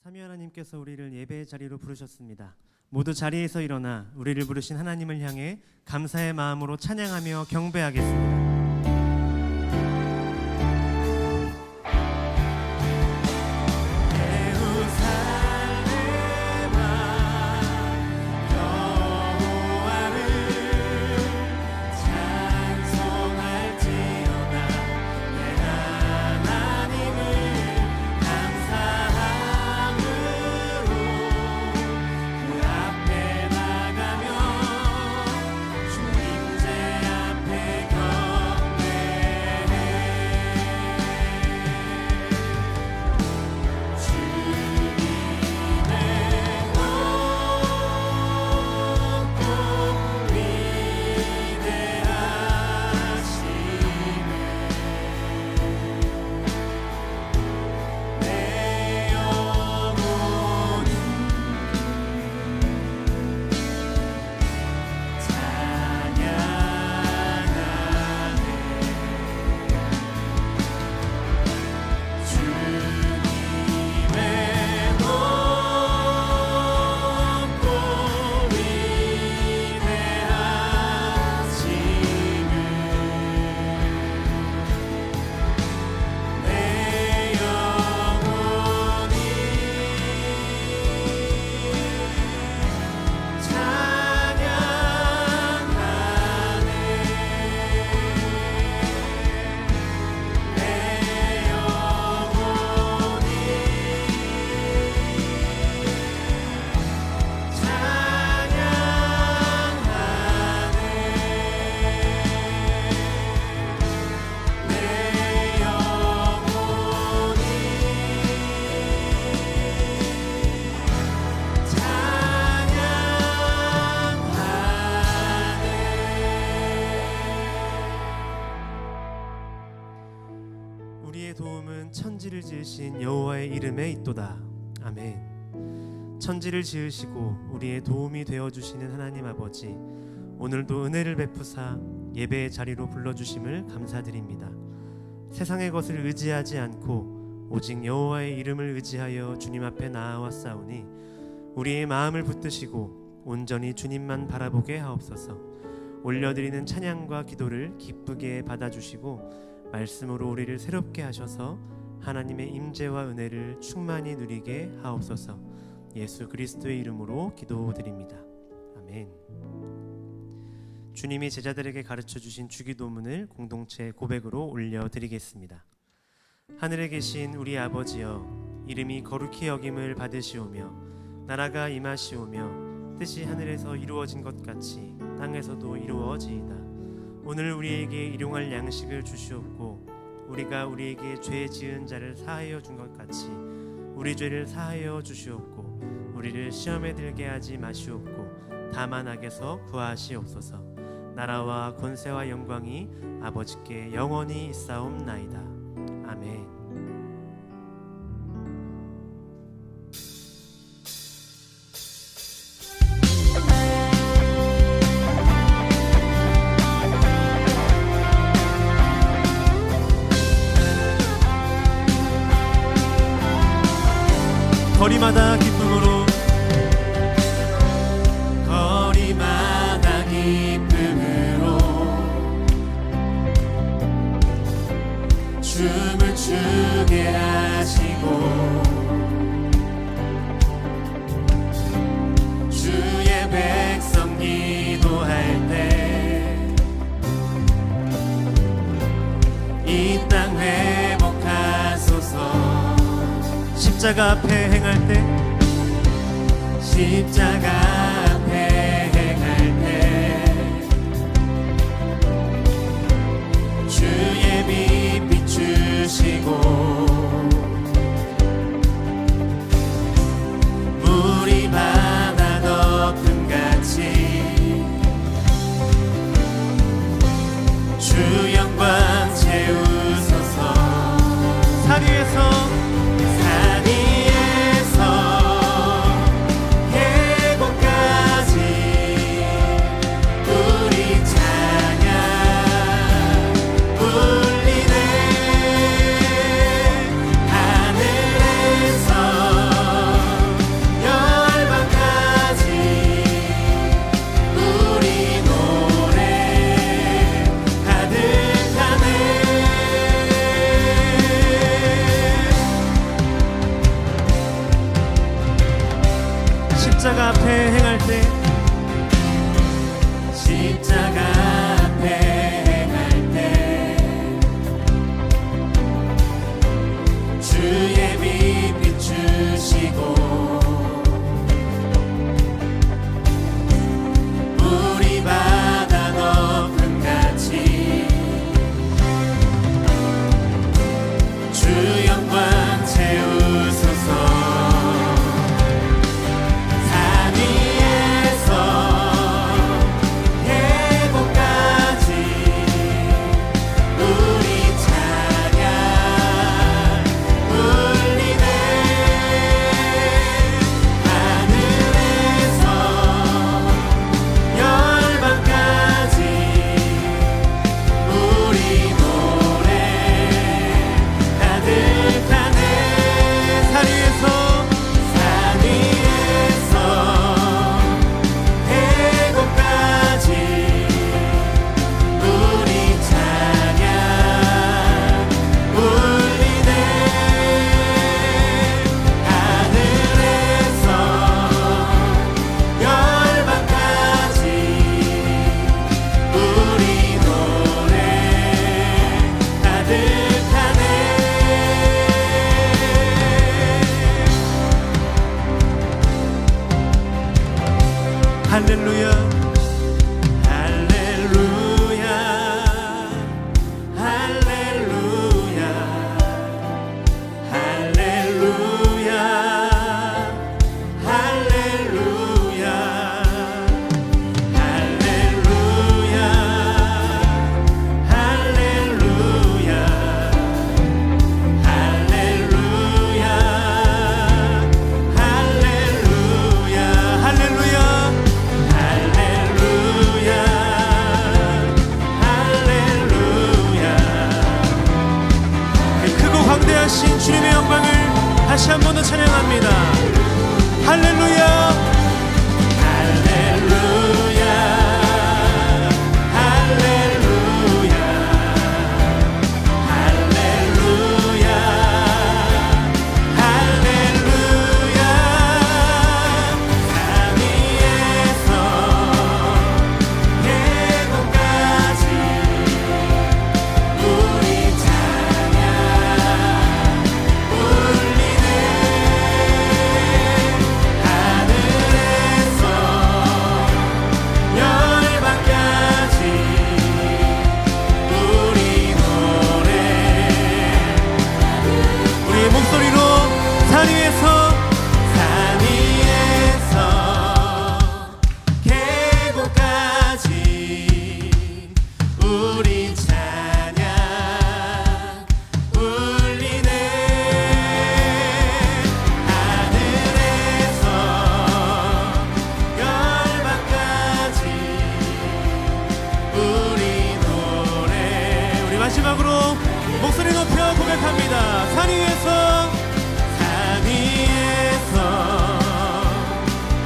삼위 하나님께서 우리를 예배의 자리로 부르셨습니다. 모두 자리에서 일어나 우리를 부르신 하나님을 향해 감사의 마음으로 찬양하며 경배하겠습니다. 우리의 도움은 천지를 지으신 여호와의 이름에 있도다. 아멘. 천지를 지으시고 우리의 도움이 되어주시는 하나님 아버지, 오늘도 은혜를 베푸사 예배의 자리로 불러주심을 감사드립니다. 세상의 것을 의지하지 않고 오직 여호와의 이름을 의지하여 주님 앞에 나아왔사오니 우리의 마음을 붙드시고 온전히 주님만 바라보게 하옵소서. 올려드리는 찬양과 기도를 기쁘게 받아주시고 말씀으로 우리를 새롭게 하셔서 하나님의 임재와 은혜를 충만히 누리게 하옵소서. 예수 그리스도의 이름으로 기도드립니다. 아멘. 주님이 제자들에게 가르쳐주신 주기도문을 공동체 고백으로 올려드리겠습니다. 하늘에 계신 우리 아버지여, 이름이 거룩히 여김을 받으시오며 나라가 임하시오며 뜻이 하늘에서 이루어진 것 같이 땅에서도 이루어지이다. 오늘 우리에게 일용할 양식을 주시옵고 우리가 우리에게 죄 지은 자를 사하여 준 것 같이 우리 죄를 사하여 주시옵고 우리를 시험에 들게 하지 마시옵고 다만 악에서 구하시옵소서. 나라와 권세와 영광이 아버지께 영원히 있사옵나이다. 아멘. 거리마다 기쁨으로, 거리마다 기쁨으로 춤을 추게 하시고 주의 백성 기도할 때 이 땅 회복하소서. 십자가 앞에 행할 때, 십자가 앞에 행할 때 주의 빛 비추시고 물이 바다 덮음 같이 주 영광 채우소서. 산 위에서 십자가 앞에 행할 때 십자가 앞에 행할 때 주의 빛 비추시고 물이 바다 높음같이 주 영광 채우소서. 할렐루야 할렐루야 할렐루야 할렐루야 할렐루야 할렐루야 할렐루야 할렐루야 할렐루야 광대하신 주님의 영광을 다시 한 번 더 찬양합니다. 할렐루야 할렐루야 할렐루야 할렐루야 할렐루야 산 위에서 계곡까지 우리 찬양 울리네. 하늘에서 열방까지 우리 노래. 우리의 목소리로 산 위에서 산 위에서 계곡까지 우리 찬양 울리네. 하늘에서 열방까지 우리 노래. 우리 마지막으로 목소리 높여 고백합니다. 산 위에서 산 위에서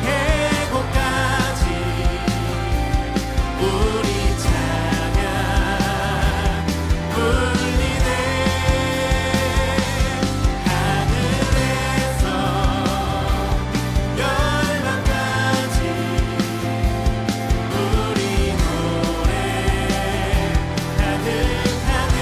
계곡까지 우리 찬양 울리네. 하늘에서 열방까지 우리 노래 가득하네.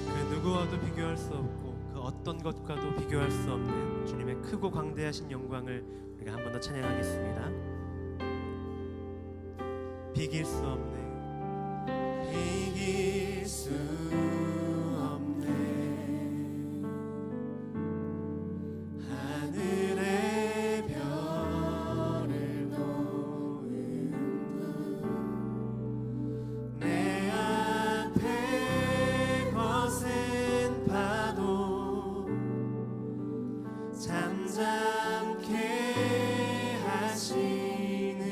그 누구와도 비교할 수 없고 그 어떤 것과도 비교할 수 없는 주님의 크고 광대하신 영광을 우리가 한 번 더 찬양하겠습니다. 비길 수 없네 이길 수 없네. 하늘의 별을 놓은 내 앞에 거센 파도 잠잠케 하시는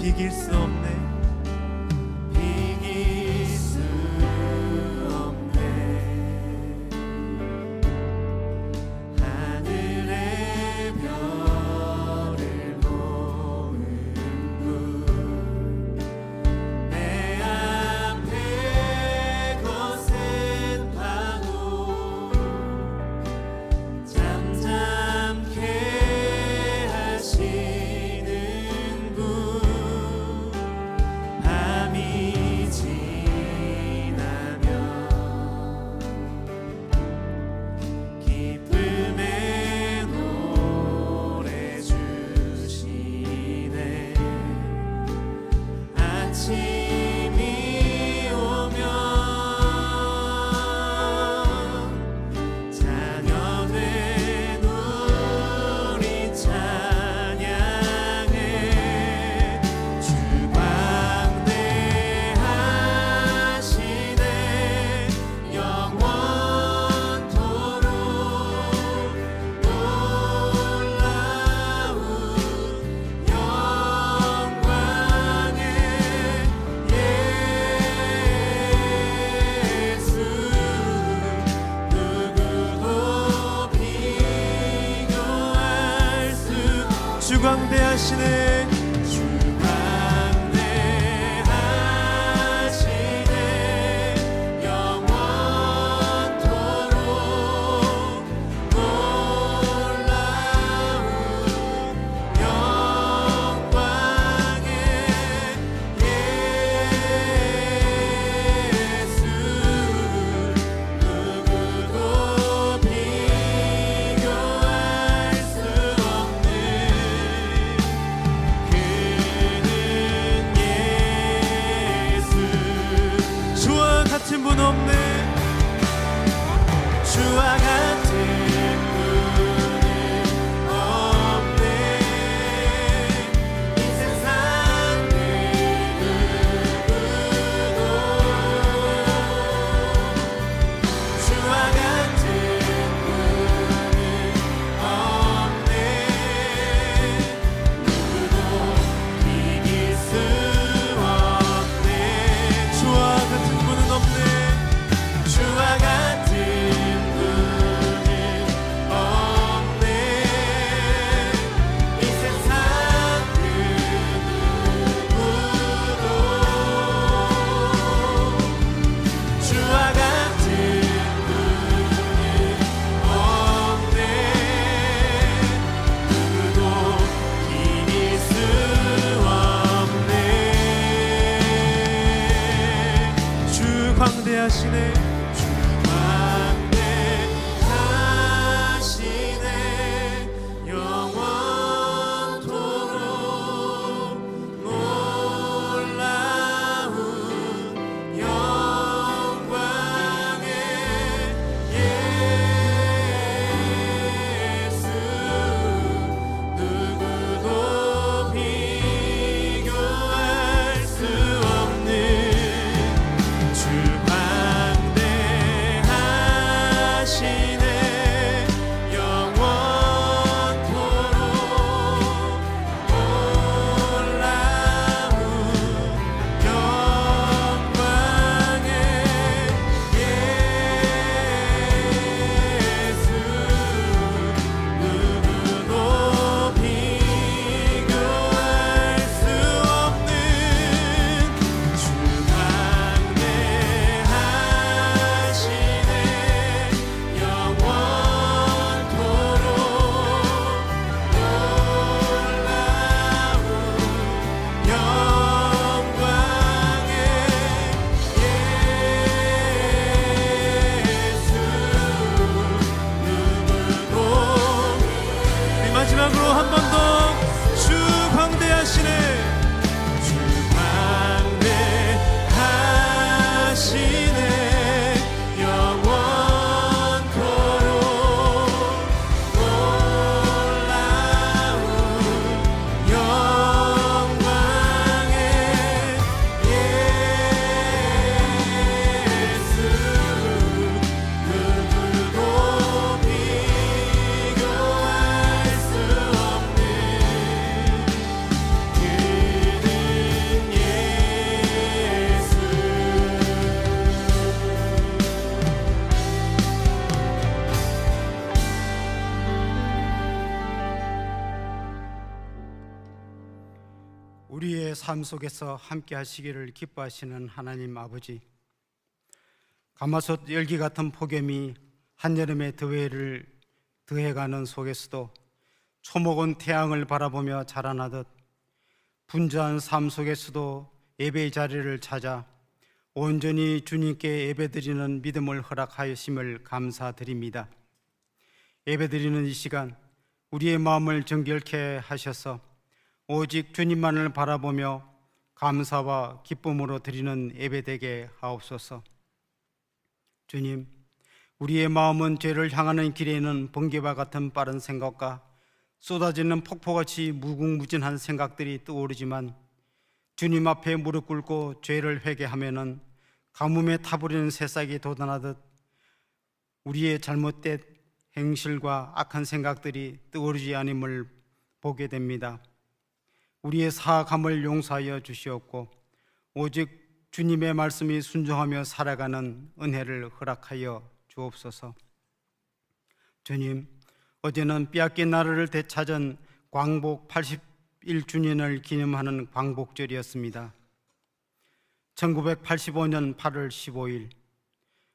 비길 수 없네. 비길 수 없네. 하늘의 별을 놓은 분 내 앞에 거센 파도 잠잠케 하시는 분 밤이 지나면 기쁨의 노래 주시네. 아침이 오면 자녀된 우리 찬양해. 주 광대하시네. 영원토록 놀라운 영광의 예수 누구도 비교할 수. 주 광대하시네. 주 광대하시네. 영원토록 놀라운 영광의 예수 누구도 비교할 수 없는 그는 예수. 주와 같은 분 없네. 주와 같은 분은 없네. 이 세상 그 누구도 주와 같은 분은 없네. 누구도 이길 수 없네. 주와 같은 분은 없네. 주와 같은 분은 없네. 이 세상 그 누구도 주와 같은 분은 없네. 누구도 이길 수 없네. 주 광대하시네. 주 광대하시네. 영원토록 놀라운 영광의 예수 누구도 비교할 수 없는 주 광대 우리의 삶 속에서 함께 하시기를 기뻐하시는 하나님 아버지, 가마솥 열기 같은 폭염이 한여름의 더위를 더해가는 속에서도 초목은 태양을 바라보며 자라나듯 분주한 삶 속에서도 예배의 자리를 찾아 온전히 주님께 예배드리는 믿음을 허락하심을 감사드립니다. 예배드리는 이 시간 우리의 마음을 정결케 하셔서 오직 주님만을 바라보며 감사와 기쁨으로 드리는 예배되게 하옵소서. 주님, 우리의 마음은 죄를 향하는 길에는 번개와 같은 빠른 생각과 쏟아지는 폭포같이 무궁무진한 생각들이 떠오르지만 주님 앞에 무릎 꿇고 죄를 회개하면은 가뭄에 타버리는 새싹이 돋아나듯 우리의 잘못된 행실과 악한 생각들이 떠오르지 않음을 보게 됩니다. 우리의 사악함을 용서하여 주시옵고 오직 주님의 말씀이 순종하며 살아가는 은혜를 허락하여 주옵소서. 주님, 어제는 빼앗긴 나라를 되찾은 광복 81주년을 기념하는 광복절이었습니다. 1985년 8월 15일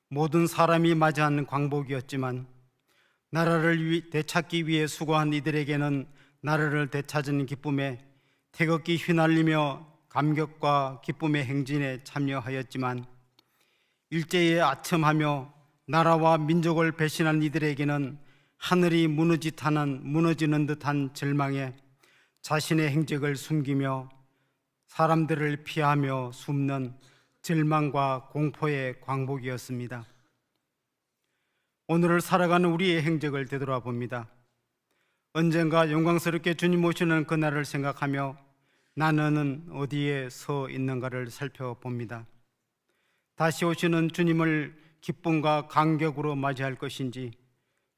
모든 사람이 맞이한 광복이었지만 나라를 되찾기 위해 수고한 이들에게는 나라를 되찾은 기쁨에 태극기 휘날리며 감격과 기쁨의 행진에 참여하였지만 일제에 아첨하며 나라와 민족을 배신한 이들에게는 하늘이 무너지는 듯한 절망에 자신의 행적을 숨기며 사람들을 피하며 숨는 절망과 공포의 광복이었습니다. 오늘을 살아가는 우리의 행적을 되돌아봅니다. 언젠가 영광스럽게 주님 오시는 그날을 생각하며 나는 어디에 서 있는가를 살펴봅니다. 다시 오시는 주님을 기쁨과 감격으로 맞이할 것인지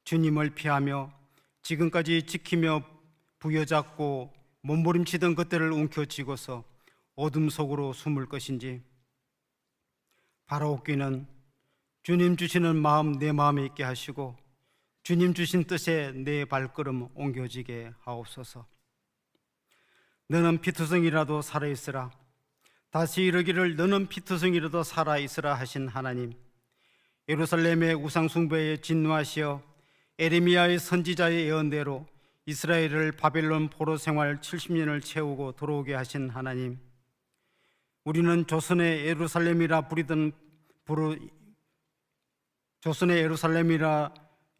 주님을 피하며 지금까지 지키며 부여잡고 몸부림치던 것들을 움켜쥐고서 어둠 속으로 숨을 것인지 바라옵기는 주님 주시는 마음 내 마음에 있게 하시고 주님 주신 뜻에 내 발걸음 옮겨지게 하옵소서. 너는 피투성이라도 살아있으라. 다시 이르기를 너는 피투성이라도 살아있으라 하신 하나님, 예루살렘의 우상숭배에 진노하시어 에레미야의 선지자의 예언대로 이스라엘을 바벨론 포로 생활 70년을 채우고 돌아오게 하신 하나님, 우리는 조선의 예루살렘이라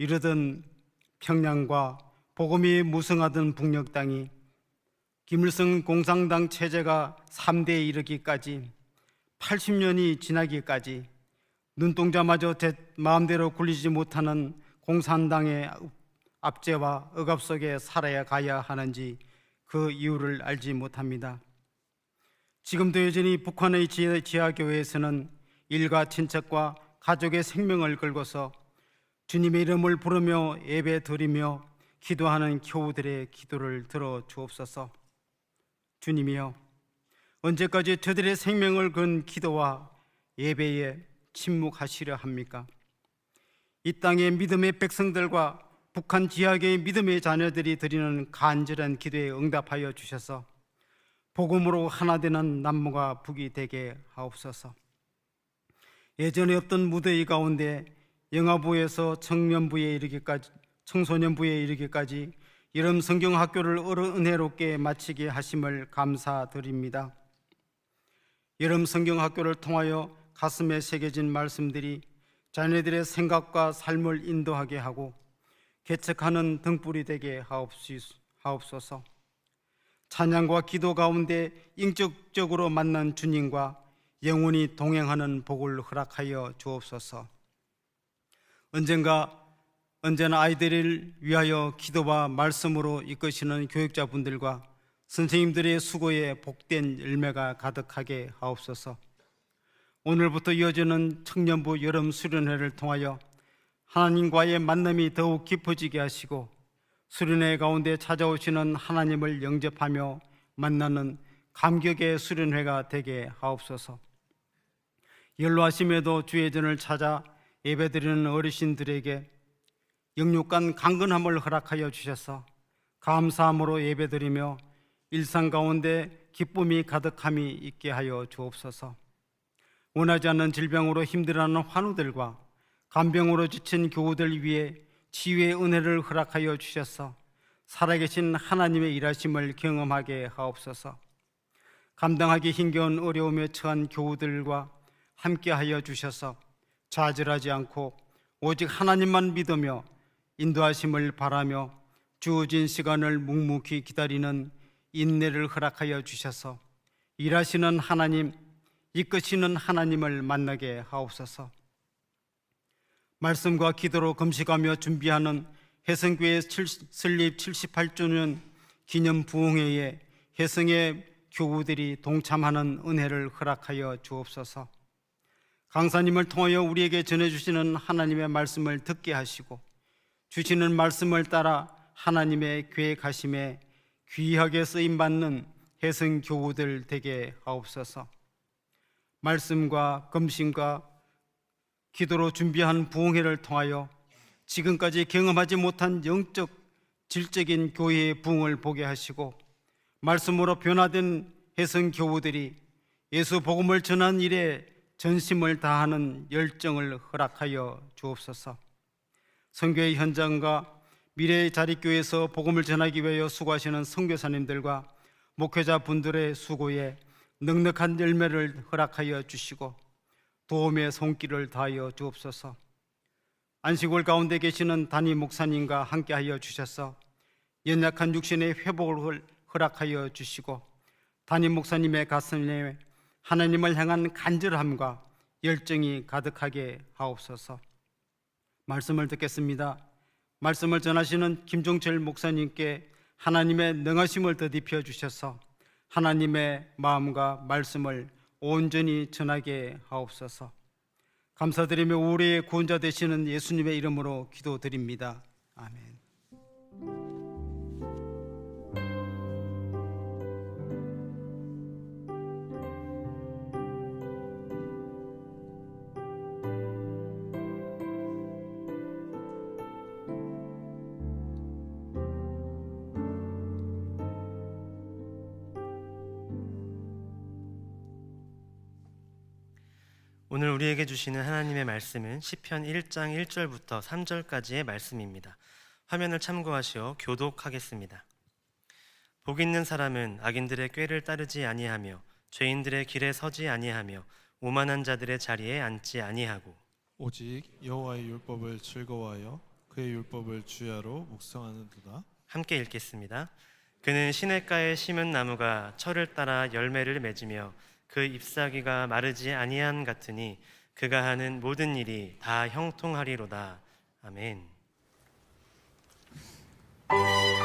이르던 평양과 복음이 무성하던 북녘 땅이 김일성 공산당 체제가 3대에 이르기까지 80년이 지나기까지 눈동자마저 제 마음대로 굴리지 못하는 공산당의 압제와 억압 속에 살아야 가야 하는지 그 이유를 알지 못합니다. 지금도 여전히 북한의 지하교회에서는 일가 친척과 가족의 생명을 걸고서 주님의 이름을 부르며 예배 드리며 기도하는 교우들의 기도를 들어 주옵소서. 주님이여, 언제까지 저들의 생명을 건 기도와 예배에 침묵하시려 합니까? 이 땅의 믿음의 백성들과 북한 지하교의 믿음의 자녀들이 드리는 간절한 기도에 응답하여 주셔서 복음으로 하나 되는 남부가 북이 되게 하옵소서. 예전에 없던 무더위 가운데 영아부에서 청소년부에 이르기까지 여름 성경 학교를 은혜롭게 마치게 하심을 감사드립니다. 여름 성경 학교를 통하여 가슴에 새겨진 말씀들이 자녀들의 생각과 삶을 인도하게 하고 개척하는 등불이 되게 하옵소서. 찬양과 기도 가운데 인격적으로 만난 주님과 영원히 동행하는 복을 허락하여 주옵소서. 언제나 아이들을 위하여 기도와 말씀으로 이끄시는 교육자분들과 선생님들의 수고에 복된 열매가 가득하게 하옵소서. 오늘부터 이어지는 청년부 여름 수련회를 통하여 하나님과의 만남이 더욱 깊어지게 하시고 수련회 가운데 찾아오시는 하나님을 영접하며 만나는 감격의 수련회가 되게 하옵소서. 연로하심에도 주의 전을 찾아 예배드리는 어르신들에게 영육간 강건함을 허락하여 주셔서 감사함으로 예배드리며 일상 가운데 기쁨이 가득함이 있게 하여 주옵소서. 원하지 않는 질병으로 힘들어하는 환우들과 간병으로 지친 교우들 위해 치유의 은혜를 허락하여 주셔서 살아계신 하나님의 일하심을 경험하게 하옵소서. 감당하기 힘겨운 어려움에 처한 교우들과 함께하여 주셔서 좌절하지 않고 오직 하나님만 믿으며 인도하심을 바라며 주어진 시간을 묵묵히 기다리는 인내를 허락하여 주셔서 일하시는 하나님, 이끄시는 하나님을 만나게 하옵소서. 말씀과 기도로 금식하며 준비하는 혜성교회 설립 78주년 기념 부흥회에 혜성의 교우들이 동참하는 은혜를 허락하여 주옵소서. 강사님을 통하여 우리에게 전해주시는 하나님의 말씀을 듣게 하시고 주시는 말씀을 따라 하나님의 계획하심에 귀하게 쓰임받는 혜성 교우들 되게 하옵소서. 말씀과 금신과 기도로 준비한 부흥회를 통하여 지금까지 경험하지 못한 영적 질적인 교회의 부흥을 보게 하시고 말씀으로 변화된 혜성 교우들이 예수 복음을 전하는 일에 전심을 다하는 열정을 허락하여 주옵소서. 선교의 현장과 미래의 자립교회에서 복음을 전하기 위하여 수고하시는 선교사님들과 목회자분들의 수고에 넉넉한 열매를 허락하여 주시고 도움의 손길을 다하여 주옵소서. 안식월 가운데 계시는 담임 목사님과 함께하여 주셔서 연약한 육신의 회복을 허락하여 주시고 담임 목사님의 가슴에 하나님을 향한 간절함과 열정이 가득하게 하옵소서. 말씀을 듣겠습니다. 말씀을 전하시는 김종철 목사님께 하나님의 능하심을 더입혀 주셔서 하나님의 마음과 말씀을 온전히 전하게 하옵소서. 감사드리며 우리의 구원자 되시는 예수님의 이름으로 기도드립니다. 아멘. 오늘 우리에게 주시는 하나님의 말씀은 시편 1장 1절부터 3절까지의 말씀입니다. 화면을 참고하시어 교독하겠습니다. 복 있는 사람은 악인들의 꾀를 따르지 아니하며 죄인들의 길에 서지 아니하며 오만한 자들의 자리에 앉지 아니하고 오직 여호와의 율법을 즐거워하여 그의 율법을 주야로 묵상하는도다. 함께 읽겠습니다. 그는 시냇가에 심은 나무가 철을 따라 열매를 맺으며 그 잎사귀가 마르지 아니함 같으니 그가 하는 모든 일이 다 형통하리로다. 아멘. 말씀일세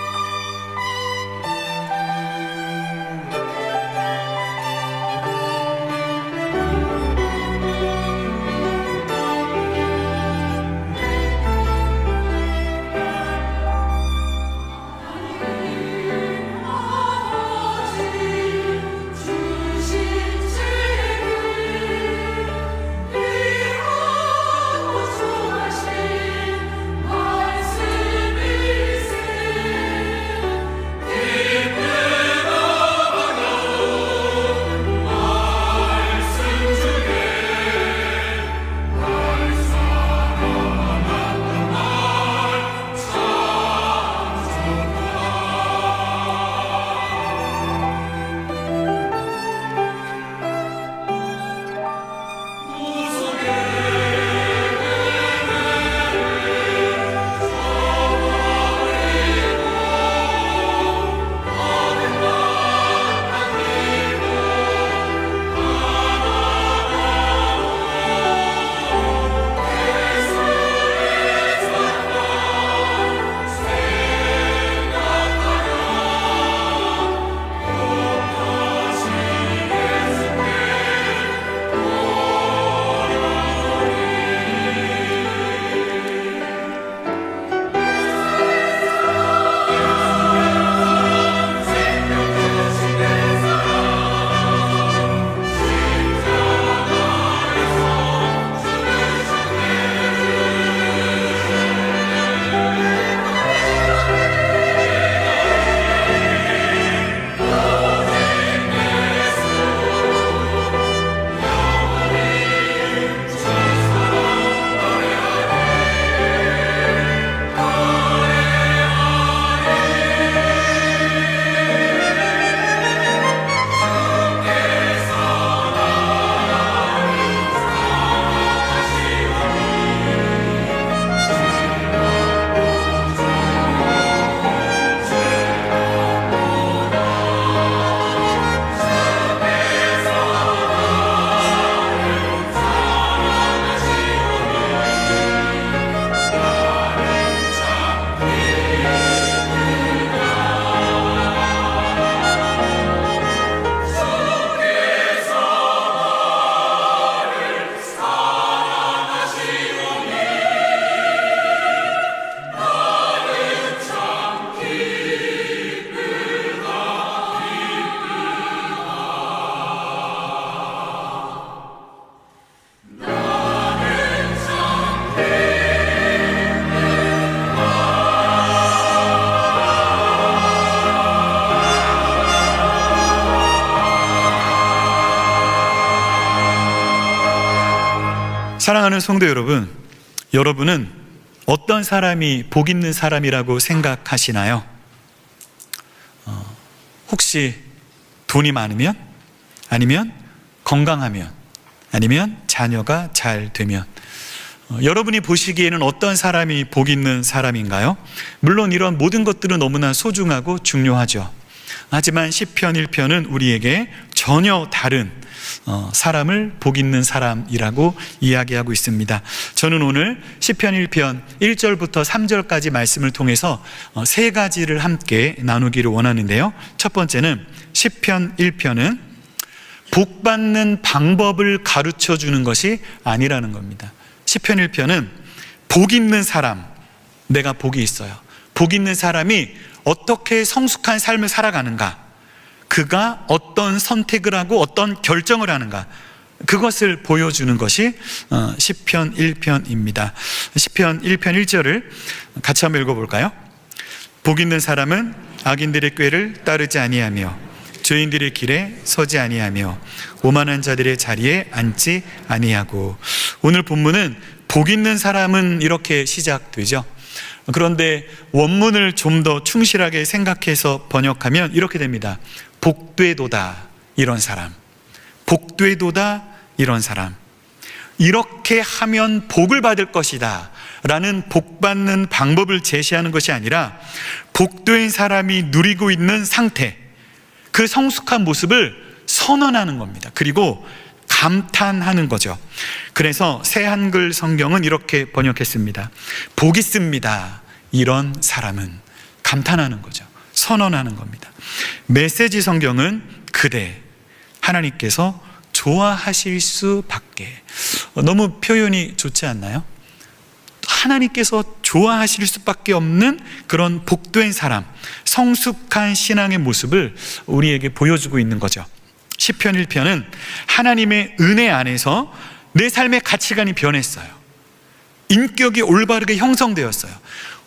사랑하는 성도 여러분, 여러분은 어떤 사람이 복 있는 사람이라고 생각하시나요? 혹시 돈이 많으면? 아니면 건강하면? 아니면 자녀가 잘 되면? 여러분이 보시기에는 어떤 사람이 복 있는 사람인가요? 물론 이런 모든 것들은 너무나 소중하고 중요하죠. 하지만 시편 1편은 우리에게 전혀 다른 사람을 복 있는 사람이라고 이야기하고 있습니다. 저는 오늘 시편 1편 1절부터 3절까지 말씀을 통해서 세 가지를 함께 나누기를 원하는데요. 첫 번째는 시편 1편은 복 받는 방법을 가르쳐 주는 것이 아니라는 겁니다. 시편 1편은 복 있는 사람, 내가 복이 있어요. 복 있는 사람이 어떻게 성숙한 삶을 살아가는가, 그가 어떤 선택을 하고 어떤 결정을 하는가, 그것을 보여주는 것이 시편 1편입니다. 시편 1편 1절을 같이 한번 읽어볼까요? 복 있는 사람은 악인들의 꾀를 따르지 아니하며 죄인들의 길에 서지 아니하며 오만한 자들의 자리에 앉지 아니하고. 오늘 본문은 복 있는 사람은 이렇게 시작되죠. 그런데 원문을 좀 더 충실하게 생각해서 번역하면 이렇게 됩니다. 복되도다 이런 사람, 복되도다 이런 사람, 이렇게 하면 복을 받을 것이다 라는 복받는 방법을 제시하는 것이 아니라 복된 사람이 누리고 있는 상태, 그 성숙한 모습을 선언하는 겁니다. 그리고 감탄하는 거죠. 그래서 새 한글 성경은 이렇게 번역했습니다. 복 있습니다 이런 사람은, 감탄하는 거죠. 선언하는 겁니다. 메시지 성경은 그대, 하나님께서 좋아하실 수밖에. 너무 표현이 좋지 않나요? 하나님께서 좋아하실 수밖에 없는 그런 복된 사람, 성숙한 신앙의 모습을 우리에게 보여주고 있는 거죠. 시편 1편은 하나님의 은혜 안에서 내 삶의 가치관이 변했어요. 인격이 올바르게 형성되었어요.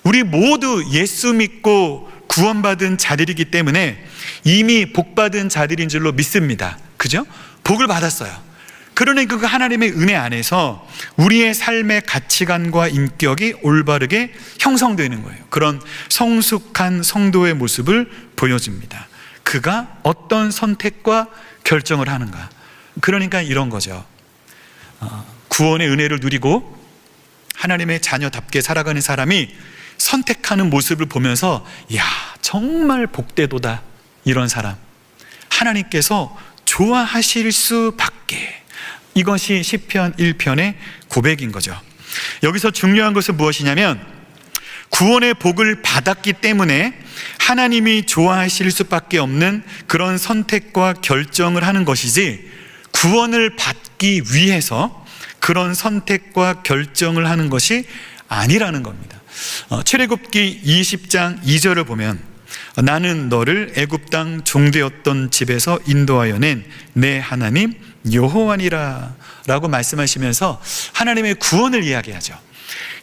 우리 모두 예수 믿고 구원받은 자들이기 때문에 이미 복받은 자들인 줄로 믿습니다. 그죠? 복을 받았어요. 그러니 그 하나님의 은혜 안에서 우리의 삶의 가치관과 인격이 올바르게 형성되는 거예요. 그런 성숙한 성도의 모습을 보여줍니다. 그가 어떤 선택과 결정을 하는가. 그러니까 이런 거죠. 구원의 은혜를 누리고 하나님의 자녀답게 살아가는 사람이 선택하는 모습을 보면서 야, 정말 복되도다 이런 사람, 하나님께서 좋아하실 수밖에. 이것이 시편 1편의 고백인 거죠. 여기서 중요한 것은 무엇이냐면 구원의 복을 받았기 때문에 하나님이 좋아하실 수밖에 없는 그런 선택과 결정을 하는 것이지, 구원을 받기 위해서 그런 선택과 결정을 하는 것이 아니라는 겁니다. 출애굽기 20장 2절을 보면 나는 너를 애굽 땅 종되었던 집에서 인도하여 낸 내 하나님 여호와니라 라고 말씀하시면서 하나님의 구원을 이야기하죠.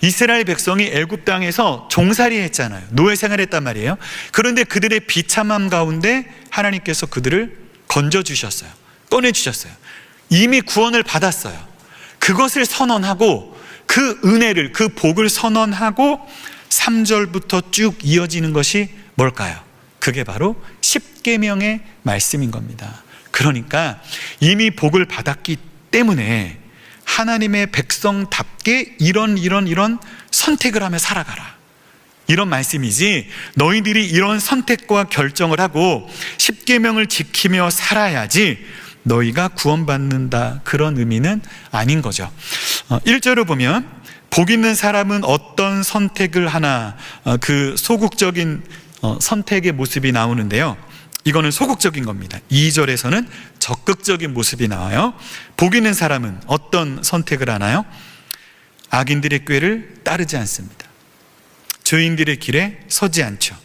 이스라엘 백성이 애굽 땅에서 종살이 했잖아요. 노예 생활했단 말이에요. 그런데 그들의 비참함 가운데 하나님께서 그들을 건져주셨어요. 꺼내주셨어요. 이미 구원을 받았어요. 그것을 선언하고 그 은혜를, 그 복을 선언하고 3절부터 쭉 이어지는 것이 뭘까요? 그게 바로 십계명의 말씀인 겁니다. 그러니까 이미 복을 받았기 때문에 하나님의 백성답게 이런 선택을 하며 살아가라, 이런 말씀이지, 너희들이 이런 선택과 결정을 하고 십계명을 지키며 살아야지 너희가 구원받는다, 그런 의미는 아닌 거죠. 1절을 보면 복 있는 사람은 어떤 선택을 하나, 그 소극적인 선택의 모습이 나오는데요. 이거는 소극적인 겁니다. 2절에서는 적극적인 모습이 나와요. 복 있는 사람은 어떤 선택을 하나요? 악인들의 꾀를 따르지 않습니다. 죄인들의 길에 서지 않죠.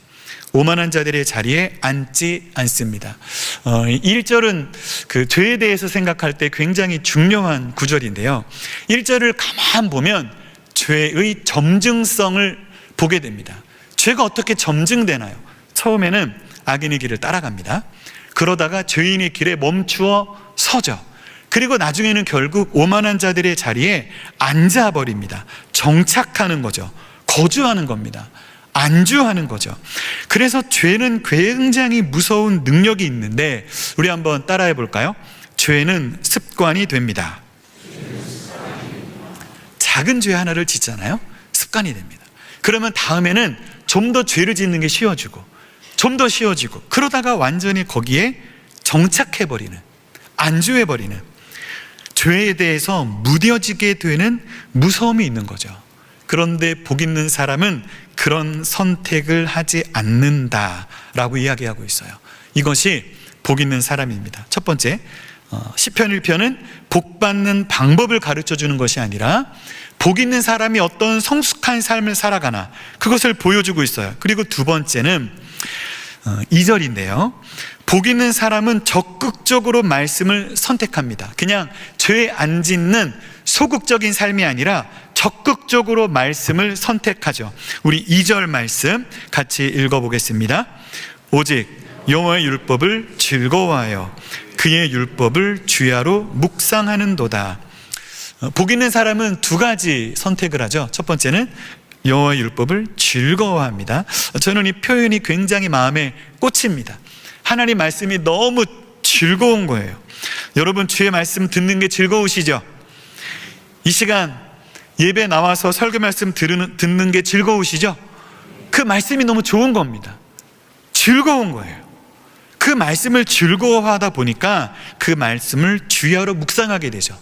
오만한 자들의 자리에 앉지 않습니다. 1절은 그 죄에 대해서 생각할 때 굉장히 중요한 구절인데요. 1절을 가만 보면 죄의 점증성을 보게 됩니다. 죄가 어떻게 점증되나요? 처음에는 악인의 길을 따라갑니다. 그러다가 죄인의 길에 멈추어 서죠. 그리고 나중에는 결국 오만한 자들의 자리에 앉아버립니다. 정착하는 거죠. 거주하는 겁니다. 안주하는 거죠. 그래서 죄는 굉장히 무서운 능력이 있는데 우리 한번 따라해 볼까요? 죄는 습관이 됩니다. 작은 죄 하나를 짓잖아요. 습관이 됩니다. 그러면 다음에는 좀 더 죄를 짓는 게 쉬워지고 좀 더 쉬워지고 그러다가 완전히 거기에 정착해버리는, 안주해버리는, 죄에 대해서 무뎌지게 되는 무서움이 있는 거죠. 그런데 복 있는 사람은 그런 선택을 하지 않는다라고 이야기하고 있어요. 이것이 복 있는 사람입니다. 첫 번째, 시편 1편은 복 받는 방법을 가르쳐 주는 것이 아니라 복 있는 사람이 어떤 성숙한 삶을 살아가나 그것을 보여주고 있어요. 그리고 두 번째는 2절인데요. 복 있는 사람은 적극적으로 말씀을 선택합니다. 그냥 죄 안 짓는 소극적인 삶이 아니라 적극적으로 말씀을 선택하죠. 우리 2절 말씀 같이 읽어보겠습니다. 오직 여호와의 율법을 즐거워하여 그의 율법을 주야로 묵상하는도다. 복 있는 사람은 두 가지 선택을 하죠. 첫 번째는 여호와의 율법을 즐거워합니다. 저는 이 표현이 굉장히 마음에 꽂힙니다. 하나님 말씀이 너무 즐거운 거예요. 여러분, 주의 말씀 듣는 게 즐거우시죠? 이 시간 예배 나와서 설교 말씀 듣는 게 즐거우시죠? 그 말씀이 너무 좋은 겁니다. 즐거운 거예요. 그 말씀을 즐거워하다 보니까 그 말씀을 주야로 묵상하게 되죠.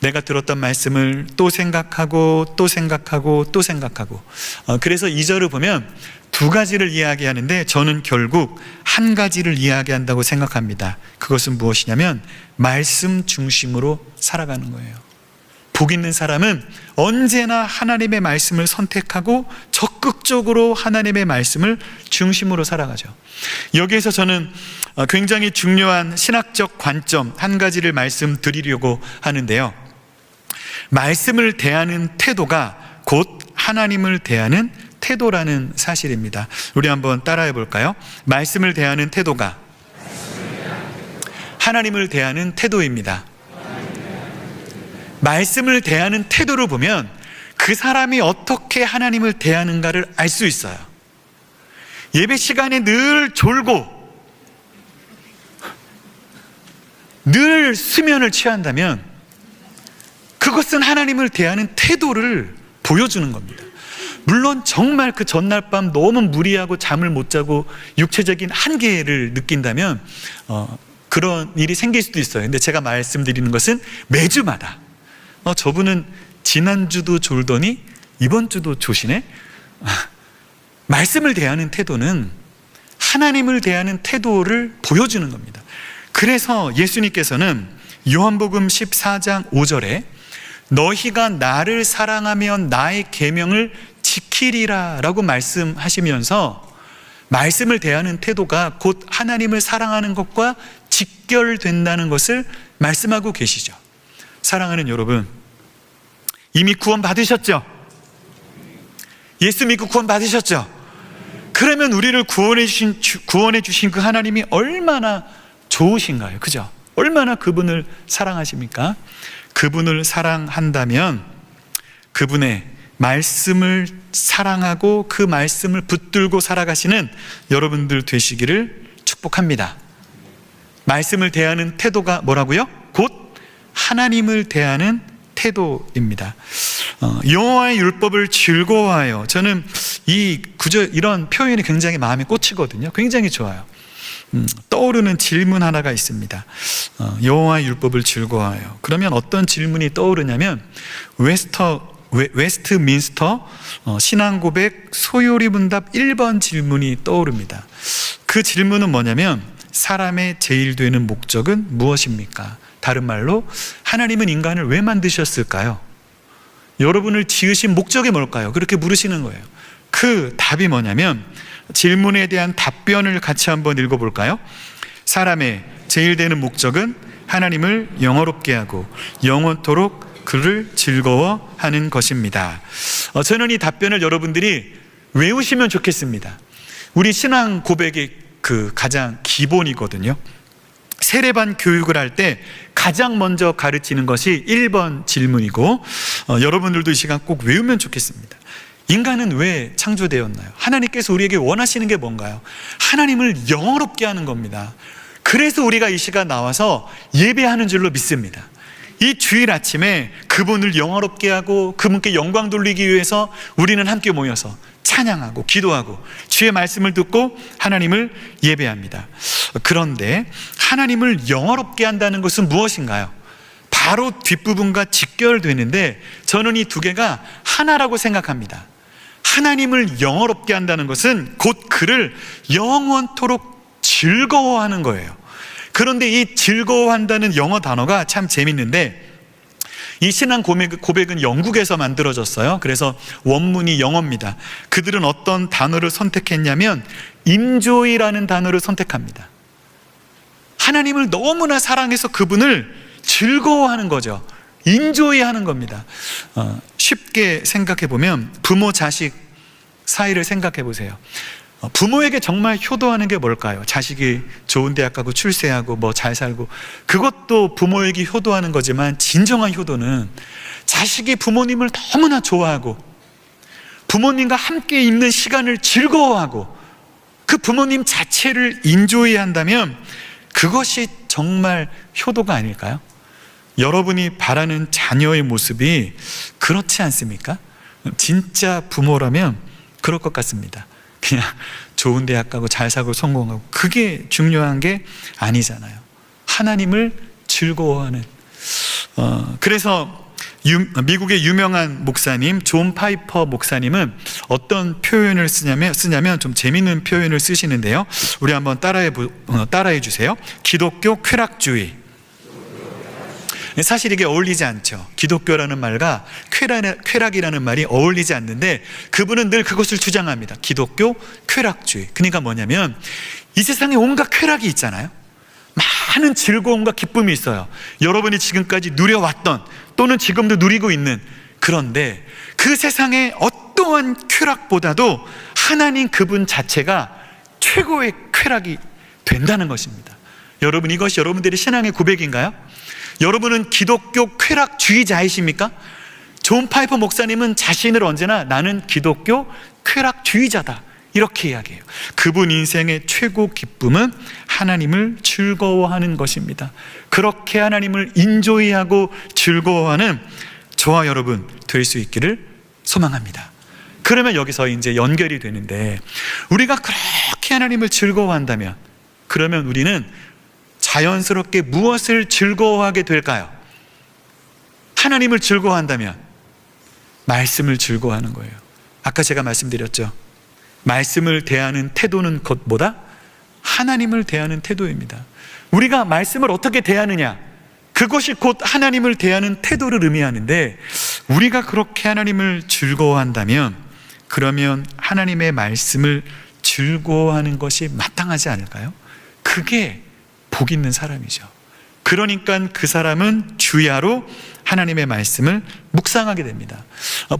내가 들었던 말씀을 또 생각하고 또 생각하고 또 생각하고, 그래서 2절을 보면 두 가지를 이야기하는데 저는 결국 한 가지를 이야기한다고 생각합니다. 그것은 무엇이냐면 말씀 중심으로 살아가는 거예요. 복 있는 사람은 언제나 하나님의 말씀을 선택하고 적극적으로 하나님의 말씀을 중심으로 살아가죠. 여기에서 저는 굉장히 중요한 신학적 관점 한 가지를 말씀드리려고 하는데요. 말씀을 대하는 태도가 곧 하나님을 대하는 태도라는 사실입니다. 우리 한번 따라해 볼까요? 말씀을 대하는 태도가 하나님을 대하는 태도입니다. 말씀을 대하는 태도를 보면 그 사람이 어떻게 하나님을 대하는가를 알 수 있어요. 예배 시간에 늘 졸고 늘 수면을 취한다면 그것은 하나님을 대하는 태도를 보여주는 겁니다. 물론 정말 그 전날 밤 너무 무리하고 잠을 못 자고 육체적인 한계를 느낀다면 그런 일이 생길 수도 있어요. 근데 제가 말씀드리는 것은 매주마다 저분은 지난주도 졸더니 이번 주도 조시네. 말씀을 대하는 태도는 하나님을 대하는 태도를 보여주는 겁니다. 그래서 예수님께서는 요한복음 14장 5절에 너희가 나를 사랑하면 나의 계명을 지키리라 라고 말씀하시면서 말씀을 대하는 태도가 곧 하나님을 사랑하는 것과 직결된다는 것을 말씀하고 계시죠. 사랑하는 여러분, 이미 구원 받으셨죠? 예수 믿고 구원 받으셨죠? 그러면 우리를 구원해 주신 그 하나님이 얼마나 좋으신가요? 그죠? 얼마나 그분을 사랑하십니까? 그분을 사랑한다면 그분의 말씀을 사랑하고 그 말씀을 붙들고 살아가시는 여러분들 되시기를 축복합니다. 말씀을 대하는 태도가 뭐라고요? 곧 하나님을 대하는 태도입니다. 여호와의 율법을 즐거워하여, 저는 이 구절, 이런 표현이 굉장히 마음에 꽂히거든요. 굉장히 좋아요. 떠오르는 질문 하나가 있습니다. 여호와의 율법을 즐거워하여. 그러면 어떤 질문이 떠오르냐면 웨스트민스터 신앙고백 소요리 문답 1번 질문이 떠오릅니다. 그 질문은 뭐냐면 사람의 제일 되는 목적은 무엇입니까? 다른 말로 하나님은 인간을 왜 만드셨을까요? 여러분을 지으신 목적이 뭘까요? 그렇게 물으시는 거예요. 그 답이 뭐냐면 질문에 대한 답변을 같이 한번 읽어볼까요? 사람의 제일 되는 목적은 하나님을 영화롭게 하고 영원토록 그를 즐거워하는 것입니다. 저는 이 답변을 여러분들이 외우시면 좋겠습니다. 우리 신앙 고백의 그 가장 기본이거든요. 세례반 교육을 할 때 가장 먼저 가르치는 것이 1번 질문이고, 여러분들도 이 시간 꼭 외우면 좋겠습니다. 인간은 왜 창조되었나요? 하나님께서 우리에게 원하시는 게 뭔가요? 하나님을 영화롭게 하는 겁니다. 그래서 우리가 이 시간 나와서 예배하는 줄로 믿습니다. 이 주일 아침에 그분을 영화롭게 하고 그분께 영광 돌리기 위해서 우리는 함께 모여서 찬양하고 기도하고 주의 말씀을 듣고 하나님을 예배합니다. 그런데 하나님을 영화롭게 한다는 것은 무엇인가요? 바로 뒷부분과 직결되는데, 저는 이 두 개가 하나라고 생각합니다. 하나님을 영화롭게 한다는 것은 곧 그를 영원토록 즐거워하는 거예요. 그런데 이 즐거워한다는 영어 단어가 참 재밌는데, 이 신앙 고백은 영국에서 만들어졌어요. 그래서 원문이 영어입니다. 그들은 어떤 단어를 선택했냐면 enjoy라는 단어를 선택합니다. 하나님을 너무나 사랑해서 그분을 즐거워하는 거죠. enjoy하는 겁니다. 쉽게 생각해 보면 부모 자식 사이를 생각해 보세요. 부모에게 정말 효도하는 게 뭘까요? 자식이 좋은 대학 가고 출세하고 뭐 잘 살고, 그것도 부모에게 효도하는 거지만, 진정한 효도는 자식이 부모님을 너무나 좋아하고 부모님과 함께 있는 시간을 즐거워하고 그 부모님 자체를 인조이한다면 그것이 정말 효도가 아닐까요? 여러분이 바라는 자녀의 모습이 그렇지 않습니까? 진짜 부모라면 그럴 것 같습니다. 그냥 좋은 대학 가고 잘 살고 성공하고, 그게 중요한 게 아니잖아요. 하나님을 즐거워하는. 그래서 미국의 유명한 목사님 존 파이퍼 목사님은 어떤 표현을 쓰냐면 좀 재밌는 표현을 쓰시는데요. 우리 한번 따라해 주세요. 기독교 쾌락주의. 사실 이게 어울리지 않죠. 기독교라는 말과 쾌락이라는 말이 어울리지 않는데, 그분은 늘 그것을 주장합니다. 기독교 쾌락주의. 그러니까 뭐냐면, 이 세상에 온갖 쾌락이 있잖아요. 많은 즐거움과 기쁨이 있어요. 여러분이 지금까지 누려왔던, 또는 지금도 누리고 있는. 그런데 그 세상의 어떠한 쾌락보다도 하나님 그분 자체가 최고의 쾌락이 된다는 것입니다. 여러분, 이것이 여러분들의 신앙의 고백인가요? 여러분은 기독교 쾌락주의자이십니까? 존 파이퍼 목사님은 자신을 언제나 나는 기독교 쾌락주의자다 이렇게 이야기해요. 그분 인생의 최고 기쁨은 하나님을 즐거워하는 것입니다. 그렇게 하나님을 인조이하고 즐거워하는 저와 여러분 될 수 있기를 소망합니다. 그러면 여기서 이제 연결이 되는데, 우리가 그렇게 하나님을 즐거워한다면, 그러면 우리는 자연스럽게 무엇을 즐거워하게 될까요? 하나님을 즐거워한다면 말씀을 즐거워하는 거예요. 아까 제가 말씀드렸죠. 말씀을 대하는 태도는 것보다 하나님을 대하는 태도입니다. 우리가 말씀을 어떻게 대하느냐, 그것이 곧 하나님을 대하는 태도를 의미하는데, 우리가 그렇게 하나님을 즐거워한다면 그러면 하나님의 말씀을 즐거워하는 것이 마땅하지 않을까요? 그게 복 있는 사람이죠. 그러니까 그 사람은 주야로 하나님의 말씀을 묵상하게 됩니다.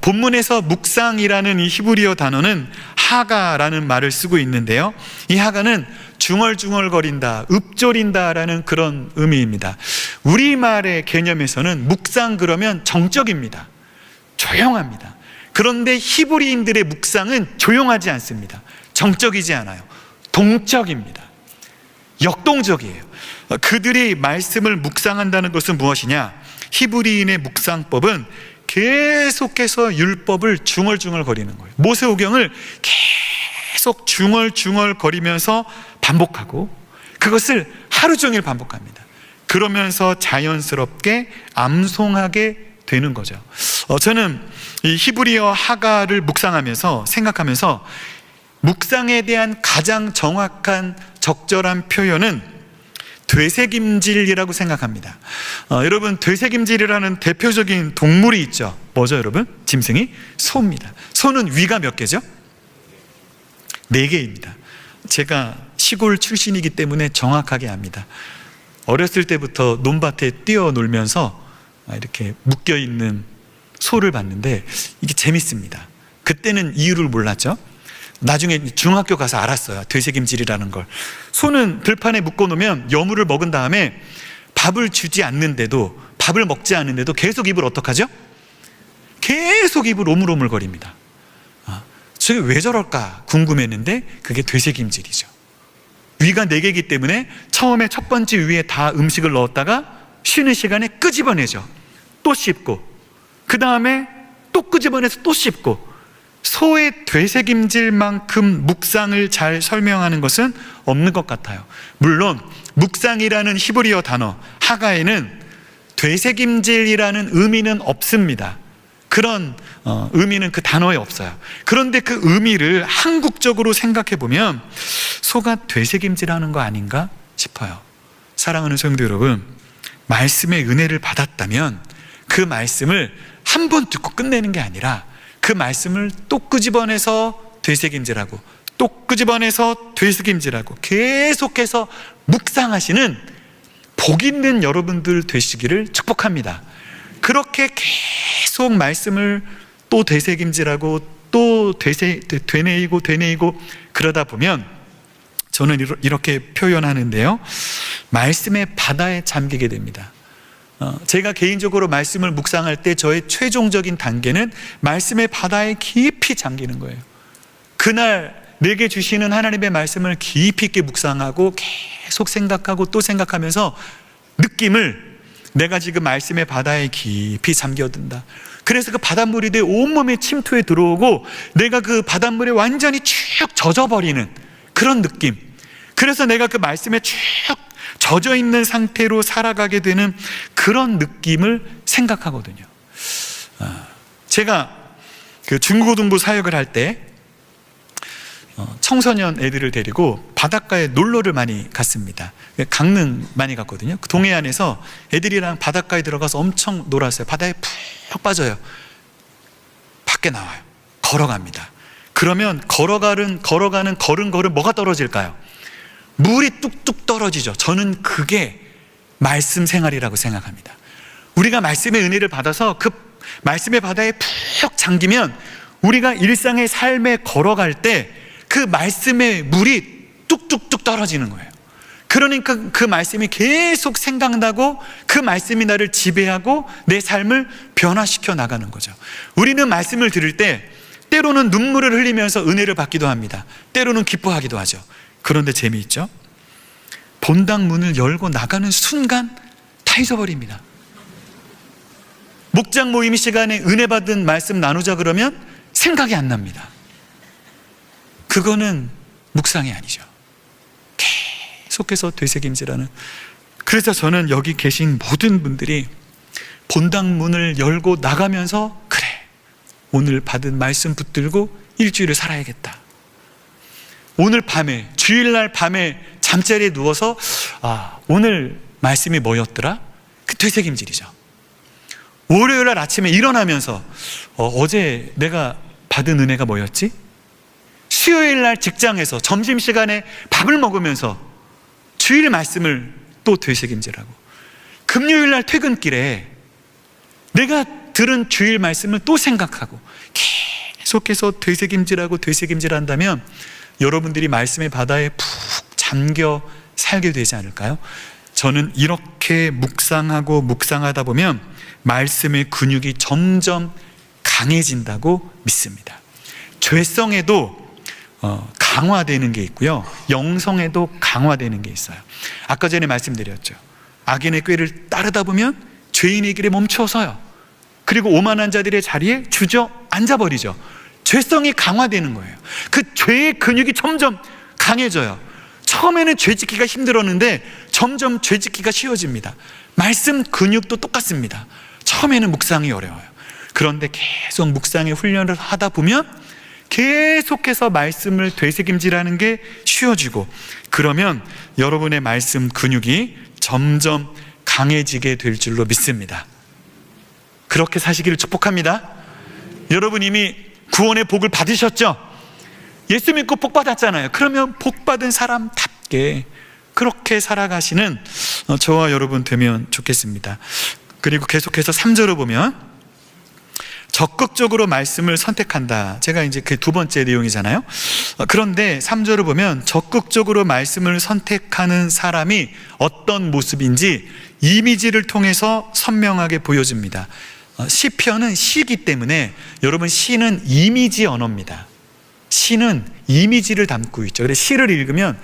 본문에서 묵상이라는 이 히브리어 단어는 하가라는 말을 쓰고 있는데요, 이 하가는 중얼중얼거린다, 읊조린다라는 그런 의미입니다. 우리말의 개념에서는 묵상 그러면 정적입니다. 조용합니다. 그런데 히브리인들의 묵상은 조용하지 않습니다. 정적이지 않아요. 동적입니다. 역동적이에요. 그들이 말씀을 묵상한다는 것은 무엇이냐? 히브리인의 묵상법은 계속해서 율법을 중얼중얼거리는 거예요. 모세오경을 계속 중얼중얼거리면서 반복하고, 그것을 하루 종일 반복합니다. 그러면서 자연스럽게 암송하게 되는 거죠. 저는 이 히브리어 하가를 묵상하면서 생각하면서, 묵상에 대한 가장 정확한 적절한 표현은 되새김질이라고 생각합니다. 여러분, 되새김질이라는 대표적인 동물이 있죠. 뭐죠 여러분? 짐승이? 소입니다. 소는 위가 몇 개죠? 4개입니다. 제가 시골 출신이기 때문에 정확하게 압니다. 어렸을 때부터 논밭에 뛰어놀면서 이렇게 묶여있는 소를 봤는데 이게 재밌습니다. 그때는 이유를 몰랐죠. 나중에 중학교 가서 알았어요. 되새김질이라는 걸. 소는 들판에 묶어놓으면 여물을 먹은 다음에 밥을 주지 않는데도, 밥을 먹지 않는데도 계속 입을 어떡하죠? 계속 입을 오물오물거립니다. 저게 왜 저럴까 궁금했는데 그게 되새김질이죠. 위가 4개이기 때문에 처음에 첫 번째 위에 다 음식을 넣었다가 쉬는 시간에 끄집어내죠. 또 씹고, 그 다음에 또 끄집어내서 또 씹고. 소의 되새김질만큼 묵상을 잘 설명하는 것은 없는 것 같아요. 물론 묵상이라는 히브리어 단어 하가에는 되새김질이라는 의미는 없습니다. 그런 의미는 그 단어에 없어요. 그런데 그 의미를 한국적으로 생각해 보면 소가 되새김질하는 거 아닌가 싶어요. 사랑하는 성도 여러분, 말씀의 은혜를 받았다면 그 말씀을 한 번 듣고 끝내는 게 아니라 그 말씀을 또 끄집어내서 되새김질하고 또 끄집어내서 되새김질하고 계속해서 묵상하시는 복 있는 여러분들 되시기를 축복합니다. 그렇게 계속 말씀을 또 되새김질하고 또 되뇌이고 그러다 보면 저는 이렇게 표현하는데요, 말씀의 바다에 잠기게 됩니다. 제가 개인적으로 말씀을 묵상할 때 저의 최종적인 단계는 말씀의 바다에 깊이 잠기는 거예요. 그날 내게 주시는 하나님의 말씀을 깊이 있게 묵상하고 계속 생각하고 또 생각하면서 느낌을, 내가 지금 말씀의 바다에 깊이 잠겨든다. 그래서 그 바닷물이 내 온몸에 침투해 들어오고 내가 그 바닷물에 완전히 쭉 젖어버리는 그런 느낌. 그래서 내가 그 말씀에 쭉 젖어 있는 상태로 살아가게 되는 그런 느낌을 생각하거든요. 제가 그 중고등부 사역을 할 때 청소년 애들을 데리고 바닷가에 놀러를 많이 갔습니다. 강릉 많이 갔거든요. 그 동해안에서 애들이랑 바닷가에 들어가서 엄청 놀았어요. 바다에 푹 빠져요. 밖에 나와요. 걸어갑니다. 그러면 걸어가는 걸음 뭐가 떨어질까요? 물이 뚝뚝 떨어지죠. 저는 그게 말씀 생활이라고 생각합니다. 우리가 말씀의 은혜를 받아서 그 말씀의 바다에 푹 잠기면 우리가 일상의 삶에 걸어갈 때 그 말씀의 물이 뚝뚝뚝 떨어지는 거예요. 그러니까 그 말씀이 계속 생각나고 그 말씀이 나를 지배하고 내 삶을 변화시켜 나가는 거죠. 우리는 말씀을 들을 때 때로는 눈물을 흘리면서 은혜를 받기도 합니다. 때로는 기뻐하기도 하죠. 그런데 재미있죠? 본당 문을 열고 나가는 순간 다 잊어버립니다. 목장 모임 시간에 은혜 받은 말씀 나누자 그러면 생각이 안 납니다. 그거는 묵상이 아니죠. 계속해서 되새김질하는. 그래서 저는 여기 계신 모든 분들이 본당 문을 열고 나가면서, 그래, 오늘 받은 말씀 붙들고 일주일을 살아야겠다. 오늘 밤에, 주일날 밤에 잠자리에 누워서 오늘 말씀이 뭐였더라? 그 되새김질이죠. 월요일날 아침에 일어나면서 어제 내가 받은 은혜가 뭐였지? 수요일날 직장에서 점심시간에 밥을 먹으면서 주일 말씀을 또 되새김질하고, 금요일날 퇴근길에 내가 들은 주일 말씀을 또 생각하고 계속해서 되새김질한다면 여러분들이 말씀의 바다에 푹 잠겨 살게 되지 않을까요? 저는 이렇게 묵상하다 보면 말씀의 근육이 점점 강해진다고 믿습니다. 죄성에도 강화되는 게 있고요, 영성에도 강화되는 게 있어요. 아까 전에 말씀드렸죠. 악인의 꾀를 따르다 보면 죄인의 길에 멈춰서요, 그리고 오만한 자들의 자리에 주저앉아버리죠. 죄성이 강화되는 거예요. 그 죄의 근육이 점점 강해져요. 처음에는 죄 짓기가 힘들었는데 점점 죄 짓기가 쉬워집니다. 말씀 근육도 똑같습니다. 처음에는 묵상이 어려워요. 그런데 계속 묵상의 훈련을 하다 보면 계속해서 말씀을 되새김질하는 게 쉬워지고, 그러면 여러분의 말씀 근육이 점점 강해지게 될 줄로 믿습니다. 그렇게 사시기를 축복합니다. 여러분 이미 구원의 복을 받으셨죠? 예수 믿고 복 받았잖아요. 그러면 복 받은 사람답게 그렇게 살아가시는 저와 여러분 되면 좋겠습니다. 그리고 계속해서 3절을 보면 적극적으로 말씀을 선택한다. 제가 이제 그 두 번째 내용이잖아요. 그런데 3절을 보면 적극적으로 말씀을 선택하는 사람이 어떤 모습인지 이미지를 통해서 선명하게 보여줍니다. 시편은 시이기 때문에 여러분, 시는 이미지 언어입니다. 시는 이미지를 담고 있죠. 그래서 시를 읽으면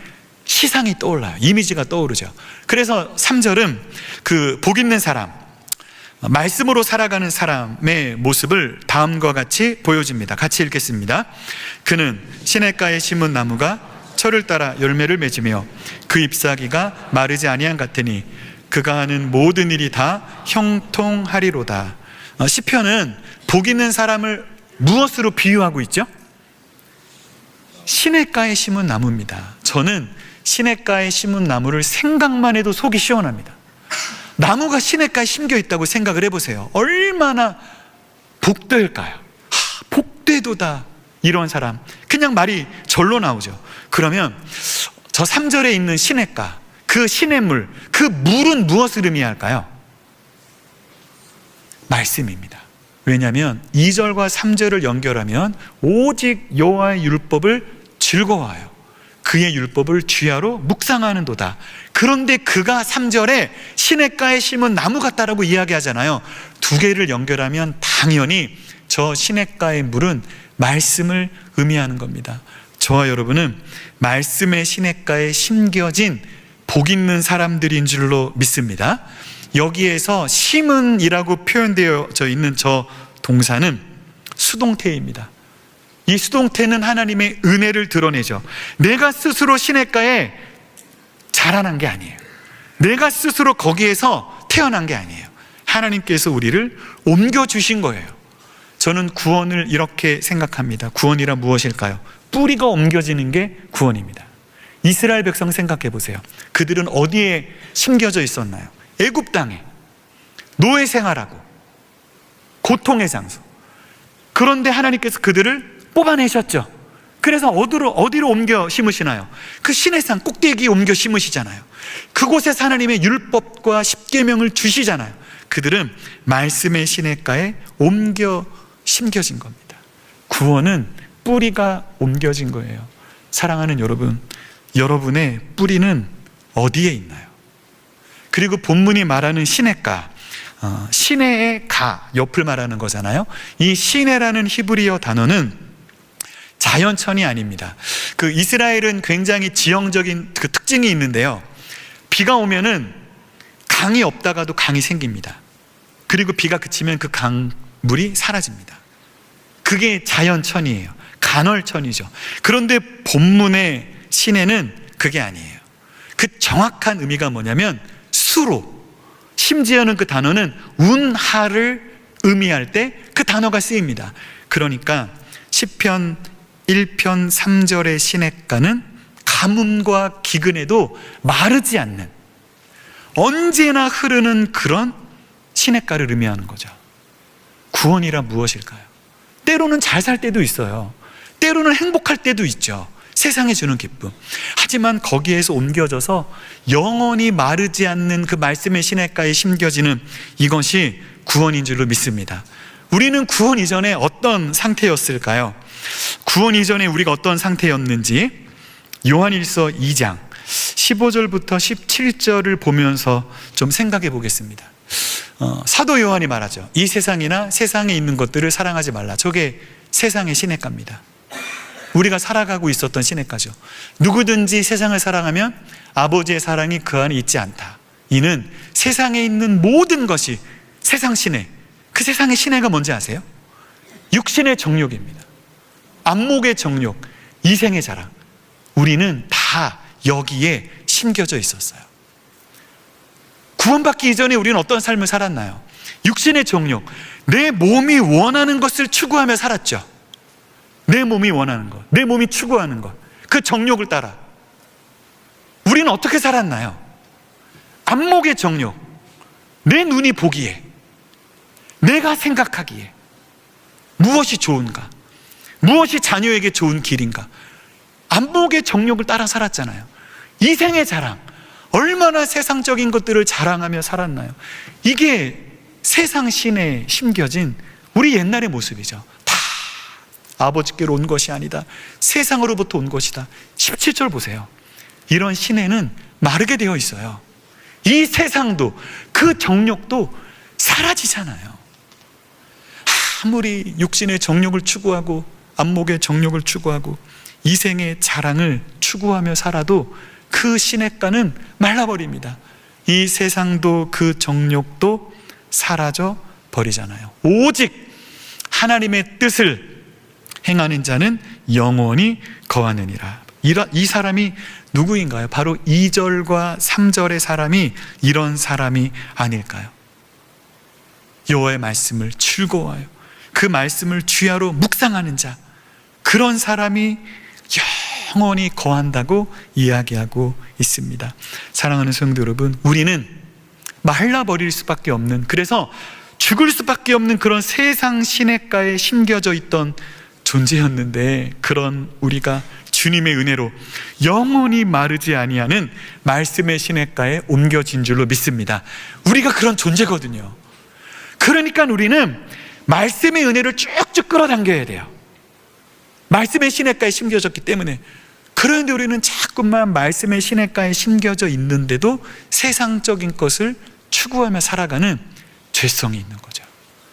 시상이 떠올라요. 이미지가 떠오르죠. 그래서 3절은 그 복 있는 사람, 말씀으로 살아가는 사람의 모습을 다음과 같이 보여줍니다. 같이 읽겠습니다. 그는 시냇가에 심은 나무가 철을 따라 열매를 맺으며 그 잎사귀가 마르지 아니한 같으니 그가 하는 모든 일이 다 형통하리로다. 시편은 복 있는 사람을 무엇으로 비유하고 있죠? 시냇가에 심은 나무입니다. 저는 시냇가에 심은 나무를 생각만 해도 속이 시원합니다. 나무가 시냇가에 심겨 있다고 생각을 해보세요. 얼마나 복될까요? 복되도다. 이런 사람, 그냥 말이 절로 나오죠. 그러면 저 3절에 있는 시냇가, 그 시냇물, 그 물은 무엇을 의미할까요? 말씀입니다. 왜냐하면 2절과 3절을 연결하면 오직 여호와의 율법을 즐거워하여 그의 율법을 주야로 묵상하는도다. 그런데 그가 3절에 시냇가에 심은 나무 같다라고 이야기하잖아요. 두 개를 연결하면 당연히 저 시냇가의 물은 말씀을 의미하는 겁니다. 저와 여러분은 말씀의 시냇가에 심겨진 복 있는 사람들인 줄로 믿습니다. 여기에서 심은이라고 표현되어 있는 저 동사는 수동태입니다. 이 수동태는 하나님의 은혜를 드러내죠. 내가 스스로 시냇가에 자라난 게 아니에요. 내가 스스로 거기에서 태어난 게 아니에요. 하나님께서 우리를 옮겨주신 거예요. 저는 구원을 이렇게 생각합니다. 구원이란 무엇일까요? 뿌리가 옮겨지는 게 구원입니다. 이스라엘 백성 생각해 보세요. 그들은 어디에 심겨져 있었나요? 애굽 땅에 노예 생활하고 고통의 장소. 그런데 하나님께서 그들을 뽑아내셨죠. 그래서 어디로 옮겨 심으시나요? 그 시내산 꼭대기에 옮겨 심으시잖아요. 그곳에서 하나님의 율법과 십계명을 주시잖아요. 그들은 말씀의 시냇가에 옮겨 심겨진 겁니다. 구원은 뿌리가 옮겨진 거예요. 사랑하는 여러분, 여러분의 뿌리는 어디에 있나요? 그리고 본문이 말하는 시냇가, 시내의 가, 옆을 말하는 거잖아요. 이 시내라는 히브리어 단어는 자연천이 아닙니다. 그 이스라엘은 굉장히 지형적인 그 특징이 있는데요. 비가 오면은 강이 없다가도 강이 생깁니다. 그리고 비가 그치면 그 강물이 사라집니다. 그게 자연천이에요. 간헐천이죠. 그런데 본문의 시내는 그게 아니에요. 그 정확한 의미가 뭐냐면 수로, 심지어는 그 단어는 운하를 의미할 때 그 단어가 쓰입니다. 그러니까 시편 1편 3절의 시냇가는 가뭄과 기근에도 마르지 않는, 언제나 흐르는 그런 시냇가를 의미하는 거죠. 구원이란 무엇일까요? 때로는 잘 살 때도 있어요. 때로는 행복할 때도 있죠. 세상에 주는 기쁨. 하지만 거기에서 옮겨져서 영원히 마르지 않는 그 말씀의 시냇가에 심겨지는 이것이 구원인 줄로 믿습니다. 우리는 구원 이전에 어떤 상태였을까요? 구원 이전에 우리가 어떤 상태였는지 요한일서 2장 15절부터 17절을 보면서 좀 생각해 보겠습니다. 사도 요한이 말하죠. 이 세상이나 세상에 있는 것들을 사랑하지 말라. 저게 세상의 시냇가입니다. 우리가 살아가고 있었던 시냇가죠. 누구든지 세상을 사랑하면 아버지의 사랑이 그 안에 있지 않다. 이는 세상에 있는 모든 것이 세상 시내, 그 세상의 시내가 뭔지 아세요? 육신의 정욕입니다. 안목의 정욕, 이생의 자랑. 우리는 다 여기에 심겨져 있었어요. 구원받기 이전에 우리는 어떤 삶을 살았나요? 육신의 정욕, 내 몸이 원하는 것을 추구하며 살았죠. 내 몸이 원하는 것, 내 몸이 추구하는 것, 그 정욕을 따라 우리는 어떻게 살았나요? 안목의 정욕, 내 눈이 보기에, 내가 생각하기에 무엇이 좋은가, 무엇이 자녀에게 좋은 길인가, 안목의 정욕을 따라 살았잖아요. 이생의 자랑, 얼마나 세상적인 것들을 자랑하며 살았나요? 이게 세상 신에 심겨진 우리 옛날의 모습이죠. 다 아버지께로 온 것이 아니다, 세상으로부터 온 것이다. 17절 보세요. 이런 시내는 마르게 되어 있어요. 이 세상도 그 정욕도 사라지잖아요. 아무리 육신의 정욕을 추구하고 안목의 정욕을 추구하고 이생의 자랑을 추구하며 살아도 그 시냇가는 말라버립니다. 이 세상도 그 정욕도 사라져 버리잖아요. 오직 하나님의 뜻을 행하는 자는 영원히 거하느니라. 이 사람이 누구인가요? 바로 2절과 3절의 사람이 이런 사람이 아닐까요? 여호와의 말씀을 즐거워하여 그 말씀을 주야로 묵상하는 자, 그런 사람이 영원히 거한다고 이야기하고 있습니다. 사랑하는 성도 여러분, 우리는 말라버릴 수밖에 없는, 그래서 죽을 수밖에 없는 그런 세상 시냇가에 심겨져 있던 존재였는데, 그런 우리가 주님의 은혜로 영원히 마르지 아니하는 말씀의 시냇가에 옮겨진 줄로 믿습니다. 우리가 그런 존재거든요. 그러니까 우리는 말씀의 은혜를 쭉쭉 끌어당겨야 돼요. 말씀의 시냇가에 심겨졌기 때문에. 그런데 우리는 자꾸만 말씀의 시냇가에 심겨져 있는데도 세상적인 것을 추구하며 살아가는 죄성이 있는 거죠.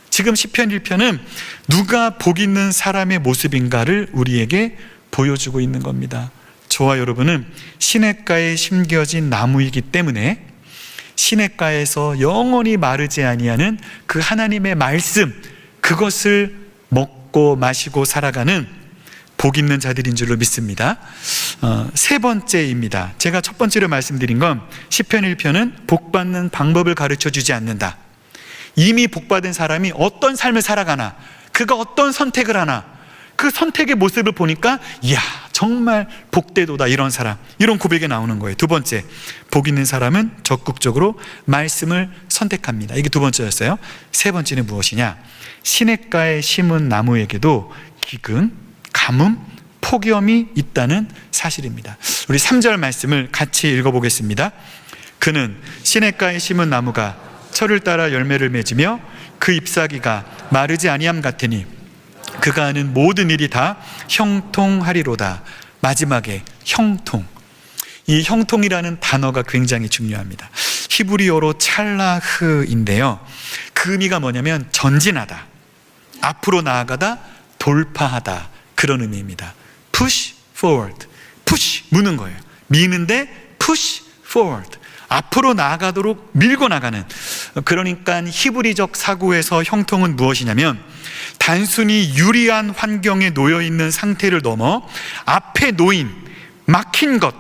지금 시편 1편은 누가 복 있는 사람의 모습인가를 우리에게 보여주고 있는 겁니다. 저와 여러분은 시냇가에 심겨진 나무이기 때문에 시냇가에서 영원히 마르지 아니하는 그 하나님의 말씀, 그것을 먹고 마시고 살아가는 복 있는 자들인 줄로 믿습니다. 세 번째입니다. 제가 첫 번째로 말씀드린 건 시편 1편은 복받는 방법을 가르쳐 주지 않는다. 이미 복받은 사람이 어떤 삶을 살아가나, 그가 어떤 선택을 하나, 그 선택의 모습을 보니까 이야, 정말 복되도다, 이런 사람, 이런 고백이 나오는 거예요. 두 번째, 복 있는 사람은 적극적으로 말씀을 선택합니다. 이게 두 번째였어요. 세 번째는 무엇이냐? 시냇가에 심은 나무에게도 기근, 가뭄, 폭염이 있다는 사실입니다. 우리 3절 말씀을 같이 읽어보겠습니다. 그는 시냇가에 심은 나무가 철을 따라 열매를 맺으며 그 잎사귀가 마르지 아니함 같으니 그가 하는 모든 일이 다 형통하리로다. 마지막에 형통, 이 형통이라는 단어가 굉장히 중요합니다. 히브리어로 찰라흐인데요, 그 의미가 뭐냐면 전진하다, 앞으로 나아가다, 돌파하다, 그런 의미입니다. push forward, push, 무는 거예요. 미는데 push forward, 앞으로 나아가도록 밀고 나가는. 그러니까 히브리적 사고에서 형통은 무엇이냐면 단순히 유리한 환경에 놓여 있는 상태를 넘어 앞에 놓인 막힌 것,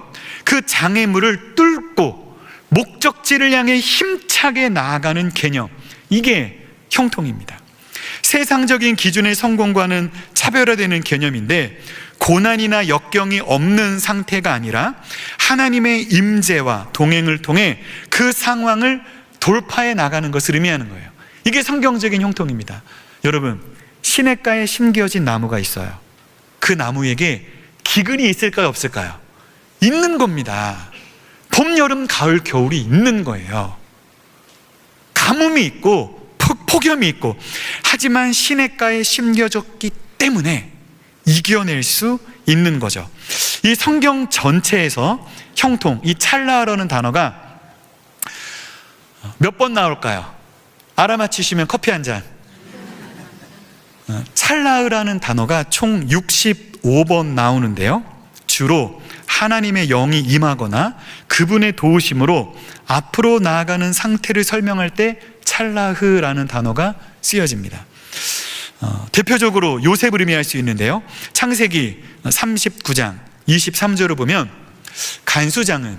그 장애물을 뚫고 목적지를 향해 힘차게 나아가는 개념, 이게 형통입니다. 세상적인 기준의 성공과는 차별화되는 개념인데, 고난이나 역경이 없는 상태가 아니라 하나님의 임재와 동행을 통해 그 상황을 돌파해 나가는 것을 의미하는 거예요. 이게 성경적인 형통입니다. 여러분, 시냇가에 심겨진 나무가 있어요. 그 나무에게 기근이 있을까요, 없을까요? 있는 겁니다. 봄, 여름, 가을, 겨울이 있는 거예요. 가뭄이 있고 폭염이 있고, 하지만 시냇가에 심겨졌기 때문에 이겨낼 수 있는 거죠. 이 성경 전체에서 형통, 이 찰나라는 단어가 몇 번 나올까요? 알아맞히시면 커피 한 잔. 찰나라는 단어가 총 65번 나오는데요, 주로 하나님의 영이 임하거나 그분의 도우심으로 앞으로 나아가는 상태를 설명할 때 찰라흐라는 단어가 쓰여집니다. 대표적으로 요셉을 의미할 수 있는데요, 창세기 39장 23절을 보면 간수장은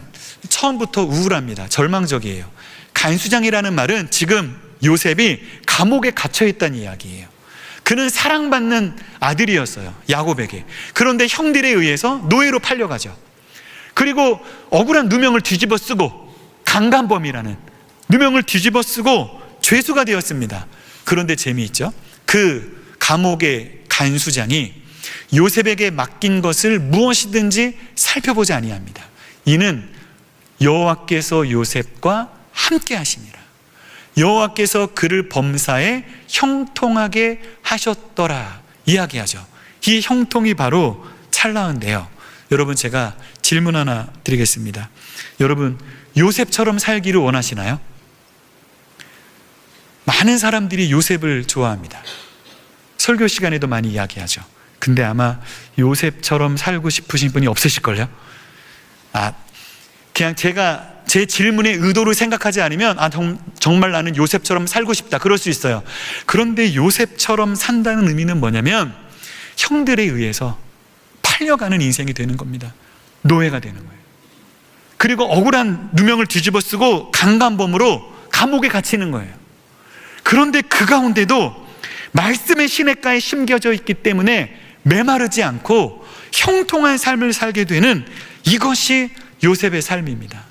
처음부터 우울합니다. 절망적이에요. 간수장이라는 말은 지금 요셉이 감옥에 갇혀 있다는 이야기예요. 그는 사랑받는 아들이었어요, 야곱에게. 그런데 형들에 의해서 노예로 팔려가죠. 그리고 억울한 누명을 뒤집어 쓰고, 강간범이라는 누명을 뒤집어 쓰고 죄수가 되었습니다. 그런데 재미있죠? 그 감옥의 간수장이 요셉에게 맡긴 것을 무엇이든지 살펴보지 아니합니다. 이는 여호와께서 요셉과 함께 하시니라. 여호와께서 그를 범사에 형통하게 하셨더라 이야기하죠. 이 형통이 바로 찰나인데요. 여러분, 제가 질문 하나 드리겠습니다. 여러분, 요셉처럼 살기를 원하시나요? 많은 사람들이 요셉을 좋아합니다. 설교 시간에도 많이 이야기하죠. 근데 아마 요셉처럼 살고 싶으신 분이 없으실걸요? 그냥 제가 제 질문의 의도를 생각하지 않으면 정말 나는 요셉처럼 살고 싶다, 그럴 수 있어요. 그런데 요셉처럼 산다는 의미는 뭐냐면 형들에 의해서 팔려가는 인생이 되는 겁니다. 노예가 되는 거예요. 그리고 억울한 누명을 뒤집어 쓰고 강간범으로 감옥에 갇히는 거예요. 그런데 그 가운데도 말씀의 시냇가에 심겨져 있기 때문에 메마르지 않고 형통한 삶을 살게 되는, 이것이 요셉의 삶입니다.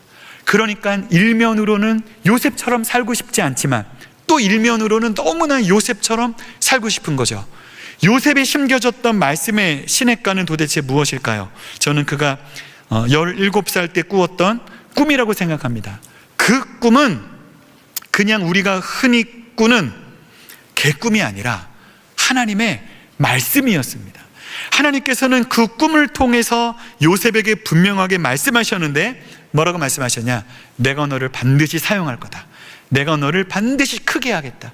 그러니까 일면으로는 요셉처럼 살고 싶지 않지만 또 일면으로는 너무나 요셉처럼 살고 싶은 거죠. 요셉이 심겨졌던 말씀의 시냇가는 도대체 무엇일까요? 저는 그가 17살 때 꾸었던 꿈이라고 생각합니다. 그 꿈은 그냥 우리가 흔히 꾸는 개꿈이 아니라 하나님의 말씀이었습니다. 하나님께서는 그 꿈을 통해서 요셉에게 분명하게 말씀하셨는데, 뭐라고 말씀하셨냐? 내가 너를 반드시 사용할 거다. 내가 너를 반드시 크게 하겠다.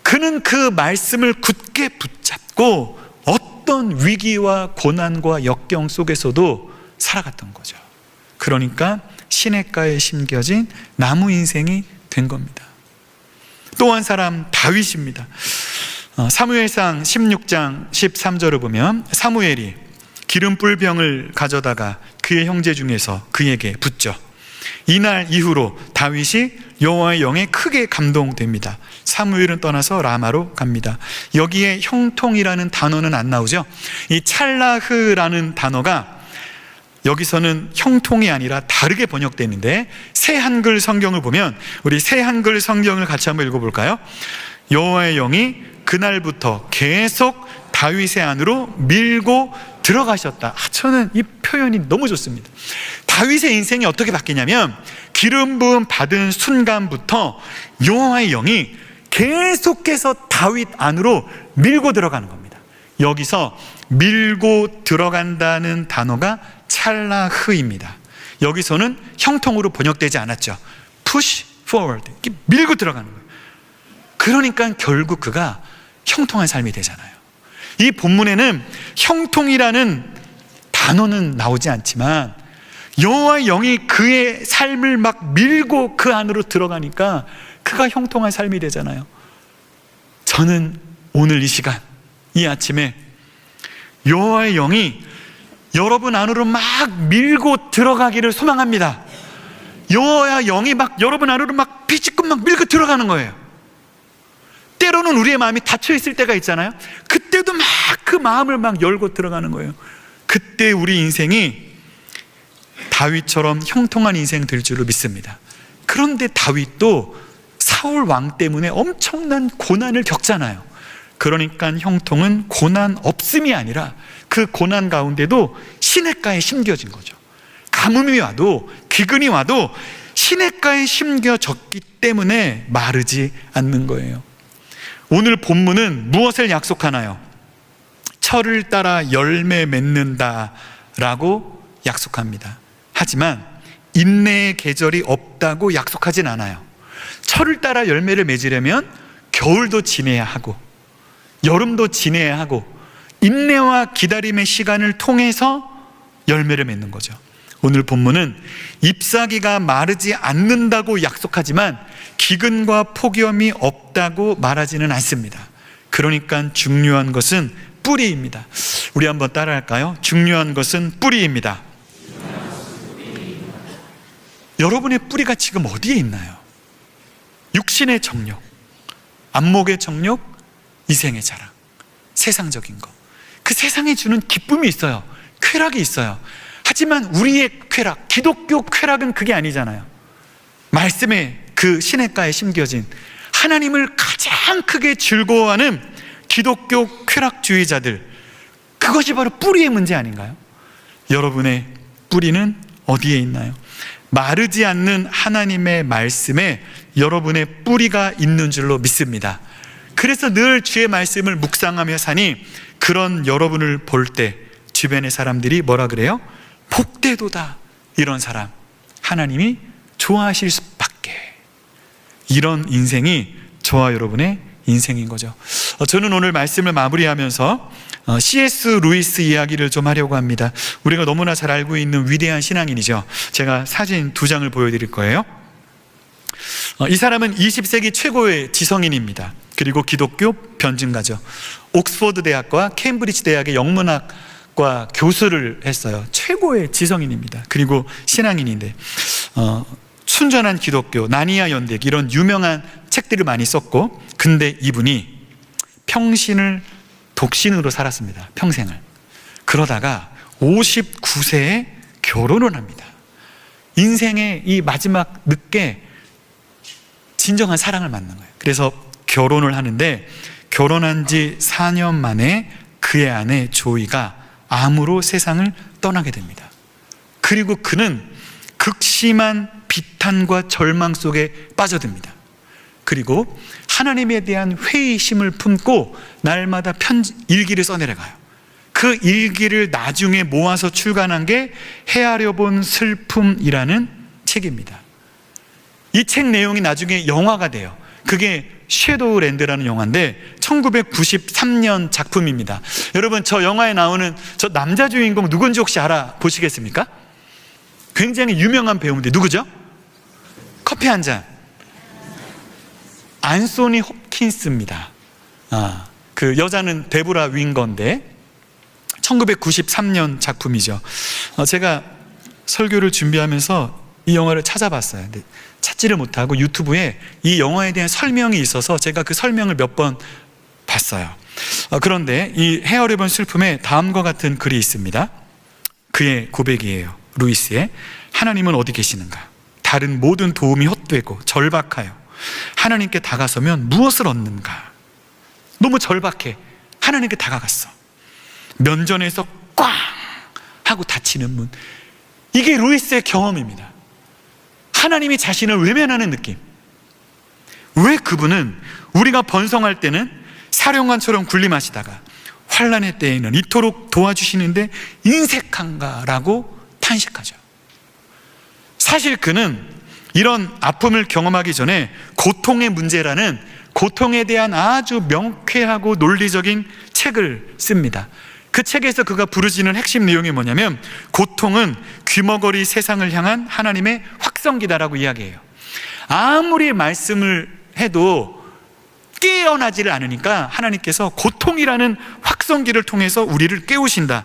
그는 그 말씀을 굳게 붙잡고 어떤 위기와 고난과 역경 속에서도 살아갔던 거죠. 그러니까 시냇가에 심겨진 나무 인생이 된 겁니다. 또 한 사람, 다윗입니다. 사무엘상 16장 13절을 보면 사무엘이 기름불 병을 가져다가 그의 형제 중에서 그에게 붓죠. 이날 이후로 다윗이 여호와의 영에 크게 감동됩니다. 사무엘은 떠나서 라마로 갑니다. 여기에 형통이라는 단어는 안 나오죠. 이 찰라흐라는 단어가 여기서는 형통이 아니라 다르게 번역되는데, 새 한글 성경을 보면, 우리 새 한글 성경을 같이 한번 읽어볼까요? 여호와의 영이 그날부터 계속 다윗의 안으로 밀고 들어가셨다. 저는 이 표현이 너무 좋습니다. 다윗의 인생이 어떻게 바뀌냐면 기름 부음 받은 순간부터 여호와의 영이 계속해서 다윗 안으로 밀고 들어가는 겁니다. 여기서 밀고 들어간다는 단어가 찰라흐입니다. 여기서는 형통으로 번역되지 않았죠. push forward, 밀고 들어가는 거예요. 그러니까 결국 그가 형통한 삶이 되잖아요. 이 본문에는 형통이라는 단어는 나오지 않지만 여호와의 영이 그의 삶을 막 밀고 그 안으로 들어가니까 그가 형통한 삶이 되잖아요. 저는 오늘 이 시간, 이 아침에 여호와의 영이 여러분 안으로 막 밀고 들어가기를 소망합니다. 여호와의 영이 막 여러분 안으로 막 비집고 막 밀고 들어가는 거예요. 때로는 우리의 마음이 닫혀 있을 때가 있잖아요. 그때도 막 그 마음을 막 열고 들어가는 거예요. 그때 우리 인생이 다윗처럼 형통한 인생 될 줄로 믿습니다. 그런데 다윗도 사울 왕 때문에 엄청난 고난을 겪잖아요. 그러니까 형통은 고난 없음이 아니라 그 고난 가운데도 시냇가에 심겨진 거죠. 가뭄이 와도 기근이 와도 시냇가에 심겨졌기 때문에 마르지 않는 거예요. 오늘 본문은 무엇을 약속하나요? 철을 따라 열매 맺는다라고 약속합니다. 하지만 인내의 계절이 없다고 약속하진 않아요. 철을 따라 열매를 맺으려면 겨울도 지내야 하고 여름도 지내야 하고 인내와 기다림의 시간을 통해서 열매를 맺는 거죠. 오늘 본문은 잎사귀가 마르지 않는다고 약속하지만 기근과 폭염이 없다고 말하지는 않습니다. 그러니까 중요한 것은 뿌리입니다. 우리 한번 따라할까요? 중요한 것은 뿌리입니다. 여러분의 뿌리가 지금 어디에 있나요? 육신의 정욕, 안목의 정욕, 이생의 자랑, 세상적인 것. 그 세상에 주는 기쁨이 있어요. 쾌락이 있어요. 하지만 우리의 쾌락, 기독교 쾌락은 그게 아니잖아요. 말씀의 그 시냇가에 심겨진 하나님을 가장 크게 즐거워하는 기독교 쾌락주의자들, 그것이 바로 뿌리의 문제 아닌가요? 여러분의 뿌리는 어디에 있나요? 마르지 않는 하나님의 말씀에 여러분의 뿌리가 있는 줄로 믿습니다. 그래서 늘 주의 말씀을 묵상하며 사니 그런 여러분을 볼 때 주변의 사람들이 뭐라 그래요? 복되도다. 이런 사람 하나님이 좋아하실 수밖에. 이런 인생이 저와 여러분의 인생인 거죠. 저는 오늘 말씀을 마무리하면서 C.S. 루이스 이야기를 좀 하려고 합니다. 우리가 너무나 잘 알고 있는 위대한 신앙인이죠. 제가 사진 2장을 보여드릴 거예요. 이 사람은 20세기 최고의 지성인입니다. 그리고 기독교 변증가죠. 옥스퍼드 대학과 케임브리지 대학의 영문학과 교수를 했어요. 최고의 지성인입니다. 그리고 신앙인인데 순전한 기독교, 나니아 연대기 이런 유명한 책들을 많이 썼고, 근데 이분이 평신을 독신으로 살았습니다. 평생을. 그러다가 59세에 결혼을 합니다. 인생의 이 마지막 늦게 진정한 사랑을 만난 거예요. 그래서 결혼을 하는데 결혼한 지 4년 만에 그의 아내 조이가 암으로 세상을 떠나게 됩니다. 그리고 그는 극심한 비탄과 절망 속에 빠져듭니다. 그리고 하나님에 대한 회의심을 품고 날마다 일기를 써내려가요. 그 일기를 나중에 모아서 출간한 게 헤아려 본 슬픔이라는 책입니다. 이 책 내용이 나중에 영화가 돼요. 그게 섀도우랜드라는 영화인데 1993년 작품입니다. 여러분, 저 영화에 나오는 저 남자 주인공 누군지 혹시 알아보시겠습니까? 굉장히 유명한 배우인데 누구죠? 커피 한 잔. 안소니 홉킨스입니다. 그 여자는 데보라 윙거인데 1993년 작품이죠. 제가 설교를 준비하면서 이 영화를 찾아봤어요. 근데 찾지를 못하고 유튜브에 이 영화에 대한 설명이 있어서 제가 그 설명을 몇 번 봤어요. 그런데 이 헤아려 본 슬픔에 다음과 같은 글이 있습니다. 그의 고백이에요. 루이스의. 하나님은 어디 계시는가? 다른 모든 도움이 헛되고 절박하여 하나님께 다가서면 무엇을 얻는가? 너무 절박해. 하나님께 다가갔어. 면전에서 꽝 하고 닫히는 문. 이게 루이스의 경험입니다. 하나님이 자신을 외면하는 느낌. 왜 그분은 우리가 번성할 때는 사령관처럼 군림하시다가 환난의 때에는 이토록 도와주시는데 인색한가라고 탄식하죠. 사실 그는 이런 아픔을 경험하기 전에 고통의 문제라는 고통에 대한 아주 명쾌하고 논리적인 책을 씁니다. 그 책에서 그가 부르짖는 핵심 내용이 뭐냐면 고통은 귀머거리 세상을 향한 하나님의 확성기다라고 이야기해요. 아무리 말씀을 해도 깨어나지를 않으니까 하나님께서 고통이라는 확성기를 통해서 우리를 깨우신다.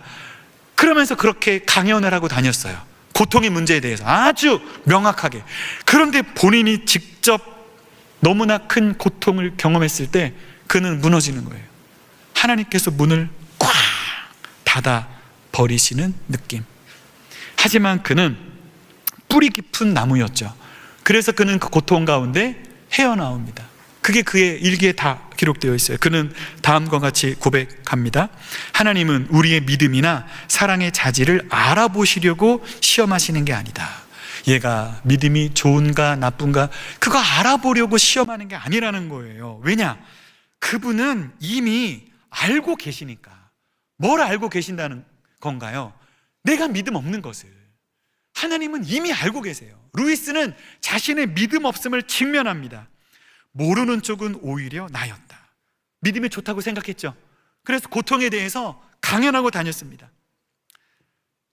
그러면서 그렇게 강연을 하고 다녔어요. 고통의 문제에 대해서 아주 명확하게. 그런데 본인이 직접 너무나 큰 고통을 경험했을 때 그는 무너지는 거예요. 하나님께서 문을 꽉 닫아 버리시는 느낌. 하지만 그는 뿌리 깊은 나무였죠. 그래서 그는 그 고통 가운데 헤어나옵니다. 그게 그의 일기에 다 기록되어 있어요. 그는 다음과 같이 고백합니다. 하나님은 우리의 믿음이나 사랑의 자질을 알아보시려고 시험하시는 게 아니다. 얘가 믿음이 좋은가 나쁜가 그거 알아보려고 시험하는 게 아니라는 거예요. 왜냐? 그분은 이미 알고 계시니까. 뭘 알고 계신다는 건가요? 내가 믿음 없는 것을. 하나님은 이미 알고 계세요. 루이스는 자신의 믿음 없음을 직면합니다. 모르는 쪽은 오히려 나였다. 믿음이 좋다고 생각했죠. 그래서 고통에 대해서 강연하고 다녔습니다.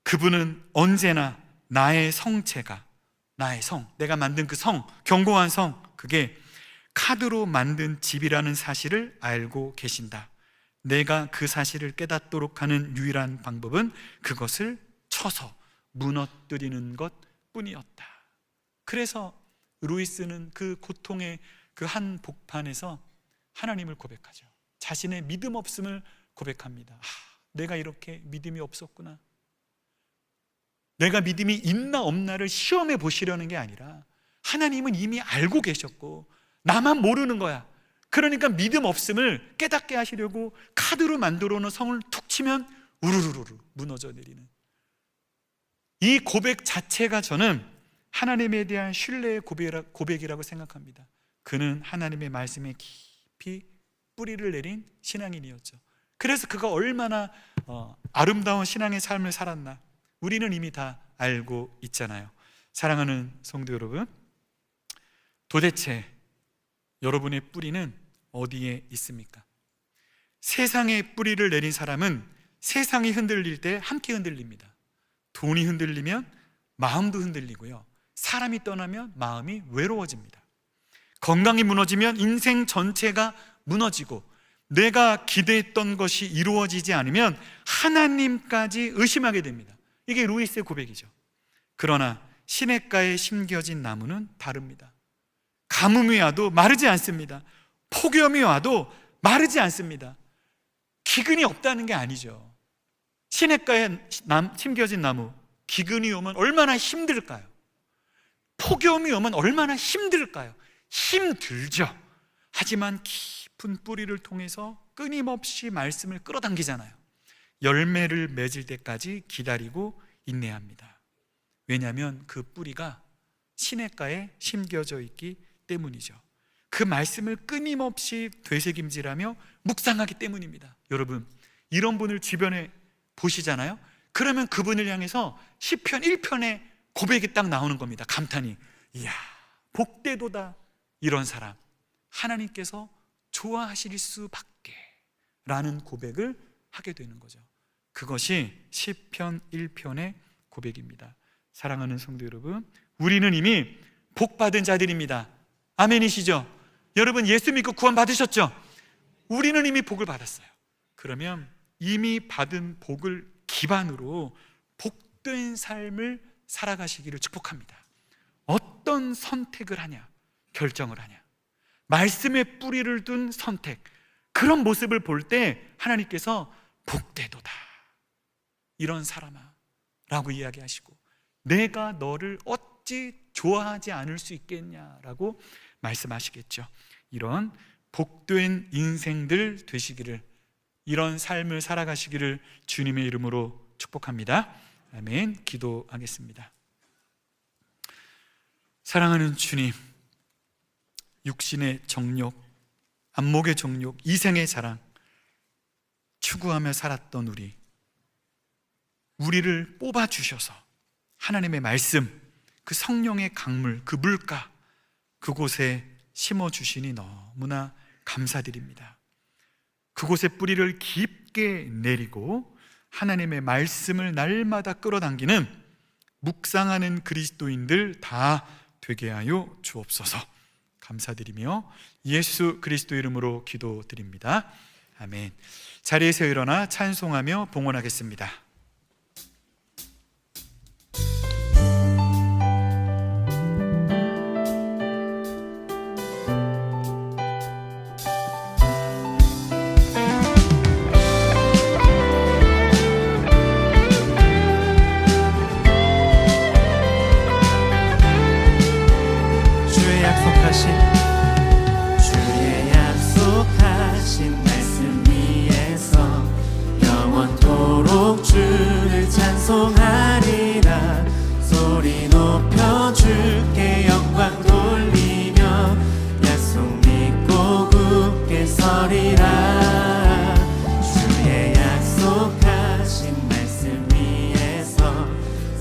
그분은 언제나 나의 성체가, 나의 성, 내가 만든 그 성, 견고한 성, 그게 카드로 만든 집이라는 사실을 알고 계신다. 내가 그 사실을 깨닫도록 하는 유일한 방법은 그것을 쳐서 무너뜨리는 것 뿐이었다. 그래서 루이스는 그 고통의 그 한 복판에서 하나님을 고백하죠. 자신의 믿음 없음을 고백합니다. 내가 이렇게 믿음이 없었구나. 내가 믿음이 있나 없나를 시험해 보시려는 게 아니라 하나님은 이미 알고 계셨고 나만 모르는 거야. 그러니까 믿음 없음을 깨닫게 하시려고 카드로 만들어 놓은 성을 툭 치면 우르르르 무너져 내리는 이 고백 자체가 저는 하나님에 대한 신뢰의 고백이라고 생각합니다. 그는 하나님의 말씀에 깊이 뿌리를 내린 신앙인이었죠. 그래서 그가 얼마나 아름다운 신앙의 삶을 살았나 우리는 이미 다 알고 있잖아요. 사랑하는 성도 여러분, 도대체 여러분의 뿌리는 어디에 있습니까? 세상에 뿌리를 내린 사람은 세상이 흔들릴 때 함께 흔들립니다. 돈이 흔들리면 마음도 흔들리고요, 사람이 떠나면 마음이 외로워집니다. 건강이 무너지면 인생 전체가 무너지고, 내가 기대했던 것이 이루어지지 않으면 하나님까지 의심하게 됩니다. 이게 루이스의 고백이죠. 그러나 시냇가에 심겨진 나무는 다릅니다. 가뭄이 와도 마르지 않습니다. 폭염이 와도 마르지 않습니다. 기근이 없다는 게 아니죠. 시냇가에 심겨진 나무, 기근이 오면 얼마나 힘들까요? 폭염이 오면 얼마나 힘들까요? 힘들죠. 하지만 깊은 뿌리를 통해서 끊임없이 말씀을 끌어당기잖아요. 열매를 맺을 때까지 기다리고 인내합니다. 왜냐하면 그 뿌리가 시냇가에 심겨져 있기 때문이죠. 그 말씀을 끊임없이 되새김질하며 묵상하기 때문입니다. 여러분, 이런 분을 주변에 보시잖아요. 그러면 그분을 향해서 시편 1편의 고백이 딱 나오는 겁니다. 감탄이. 이야, 복되도다. 이런 사람 하나님께서 좋아하실 수밖에 라는 고백을 하게 되는 거죠. 그것이 시편 1편의 고백입니다. 사랑하는 성도 여러분, 우리는 이미 복받은 자들입니다. 아멘이시죠? 여러분, 예수 믿고 구원 받으셨죠? 우리는 이미 복을 받았어요. 그러면 이미 받은 복을 기반으로 복된 삶을 살아가시기를 축복합니다. 어떤 선택을 하냐, 결정을 하냐, 말씀에 뿌리를 둔 선택, 그런 모습을 볼 때 하나님께서 복되도다, 이런 사람아 라고 이야기하시고, 내가 너를 어찌 좋아하지 않을 수 있겠냐라고 말씀하시겠죠. 이런 복된 인생들 되시기를, 이런 삶을 살아가시기를 주님의 이름으로 축복합니다. 아멘. 기도하겠습니다. 사랑하는 주님, 육신의 정욕, 안목의 정욕, 이생의 자랑 추구하며 살았던 우리를 뽑아주셔서 하나님의 말씀, 그 성령의 강물, 그 물가, 그곳에 심어주시니 너무나 감사드립니다. 그곳에 뿌리를 깊게 내리고 하나님의 말씀을 날마다 끌어당기는 묵상하는 그리스도인들 다 되게 하여 주옵소서. 감사드리며 예수 그리스도 이름으로 기도드립니다. 아멘. 자리에서 일어나 찬송하며 봉헌하겠습니다. 주의 약속하신 말씀 위에서 영원토록 주를 찬송하리라. 소리 높여 주께 영광 돌리며 약속 믿고 굳게 서리라. 주의 약속하신 말씀 위에서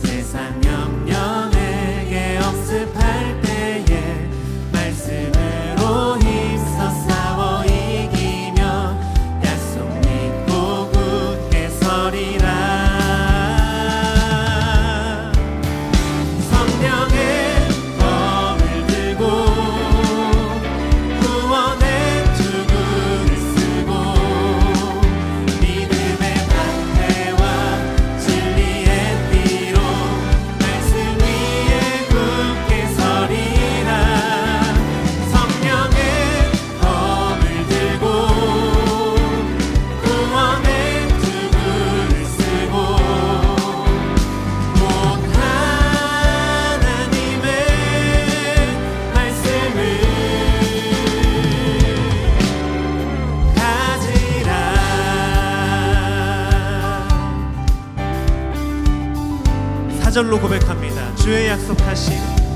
세상 염려 내게 억습할 때에 말씀으로 힘써 싸워 이기며 약속 믿고 굳게 서리라. 성령의 검을 들고 구원의 투구를 쓰고 믿음의 방패와 진리의 띠로 말씀 위에 굳게 서리라. 성령의 검을 들고 구원의 투구를 쓰고 곧 하나님의 말씀을 가지라. 사절로 고백합니다. 주의 약속하신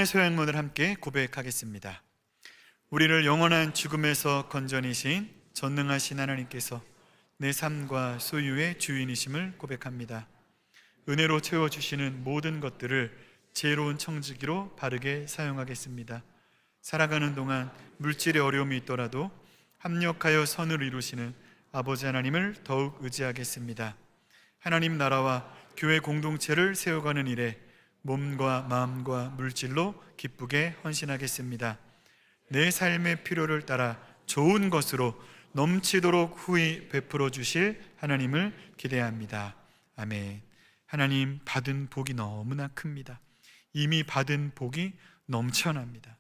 영혼의 소양문을 함께 고백하겠습니다. 우리를 영원한 죽음에서 건져내신 전능하신 하나님께서 내 삶과 소유의 주인이심을 고백합니다. 은혜로 채워주시는 모든 것들을 지혜로운 청지기로 바르게 사용하겠습니다. 살아가는 동안 물질의 어려움이 있더라도 합력하여 선을 이루시는 아버지 하나님을 더욱 의지하겠습니다. 하나님 나라와 교회 공동체를 세워가는 일에 몸과 마음과 물질로 기쁘게 헌신하겠습니다. 내 삶의 필요를 따라 좋은 것으로 넘치도록 후히 베풀어 주실 하나님을 기대합니다. 아멘. 하나님 받은 복이 너무나 큽니다. 이미 받은 복이 넘쳐납니다.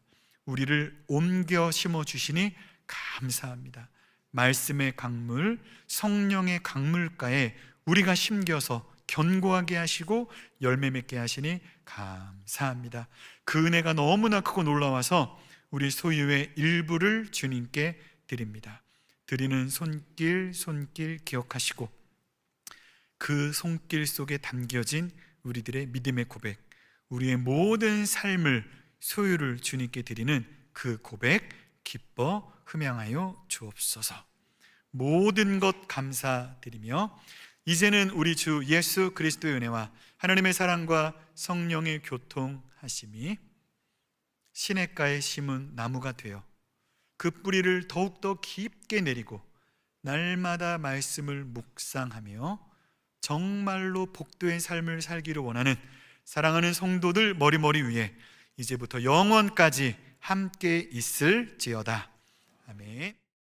우리를 옮겨 심어주시니 감사합니다. 말씀의 강물, 성령의 강물가에 우리가 심겨서 견고하게 하시고 열매 맺게 하시니 감사합니다. 그 은혜가 너무나 크고 놀라워서 우리 소유의 일부를 주님께 드립니다. 드리는 손길 기억하시고 그 손길 속에 담겨진 우리들의 믿음의 고백, 우리의 모든 삶을 소유를 주님께 드리는 그 고백 기뻐 흠양하여 주옵소서. 모든 것 감사드리며 이제는 우리 주 예수 그리스도의 은혜와 하나님의 사랑과 성령의 교통하심이 시냇가에 심은 나무가 되어 그 뿌리를 더욱더 깊게 내리고 날마다 말씀을 묵상하며 정말로 복된 삶을 살기를 원하는 사랑하는 성도들 머리머리 위에 이제부터 영원까지 함께 있을지어다. 아멘.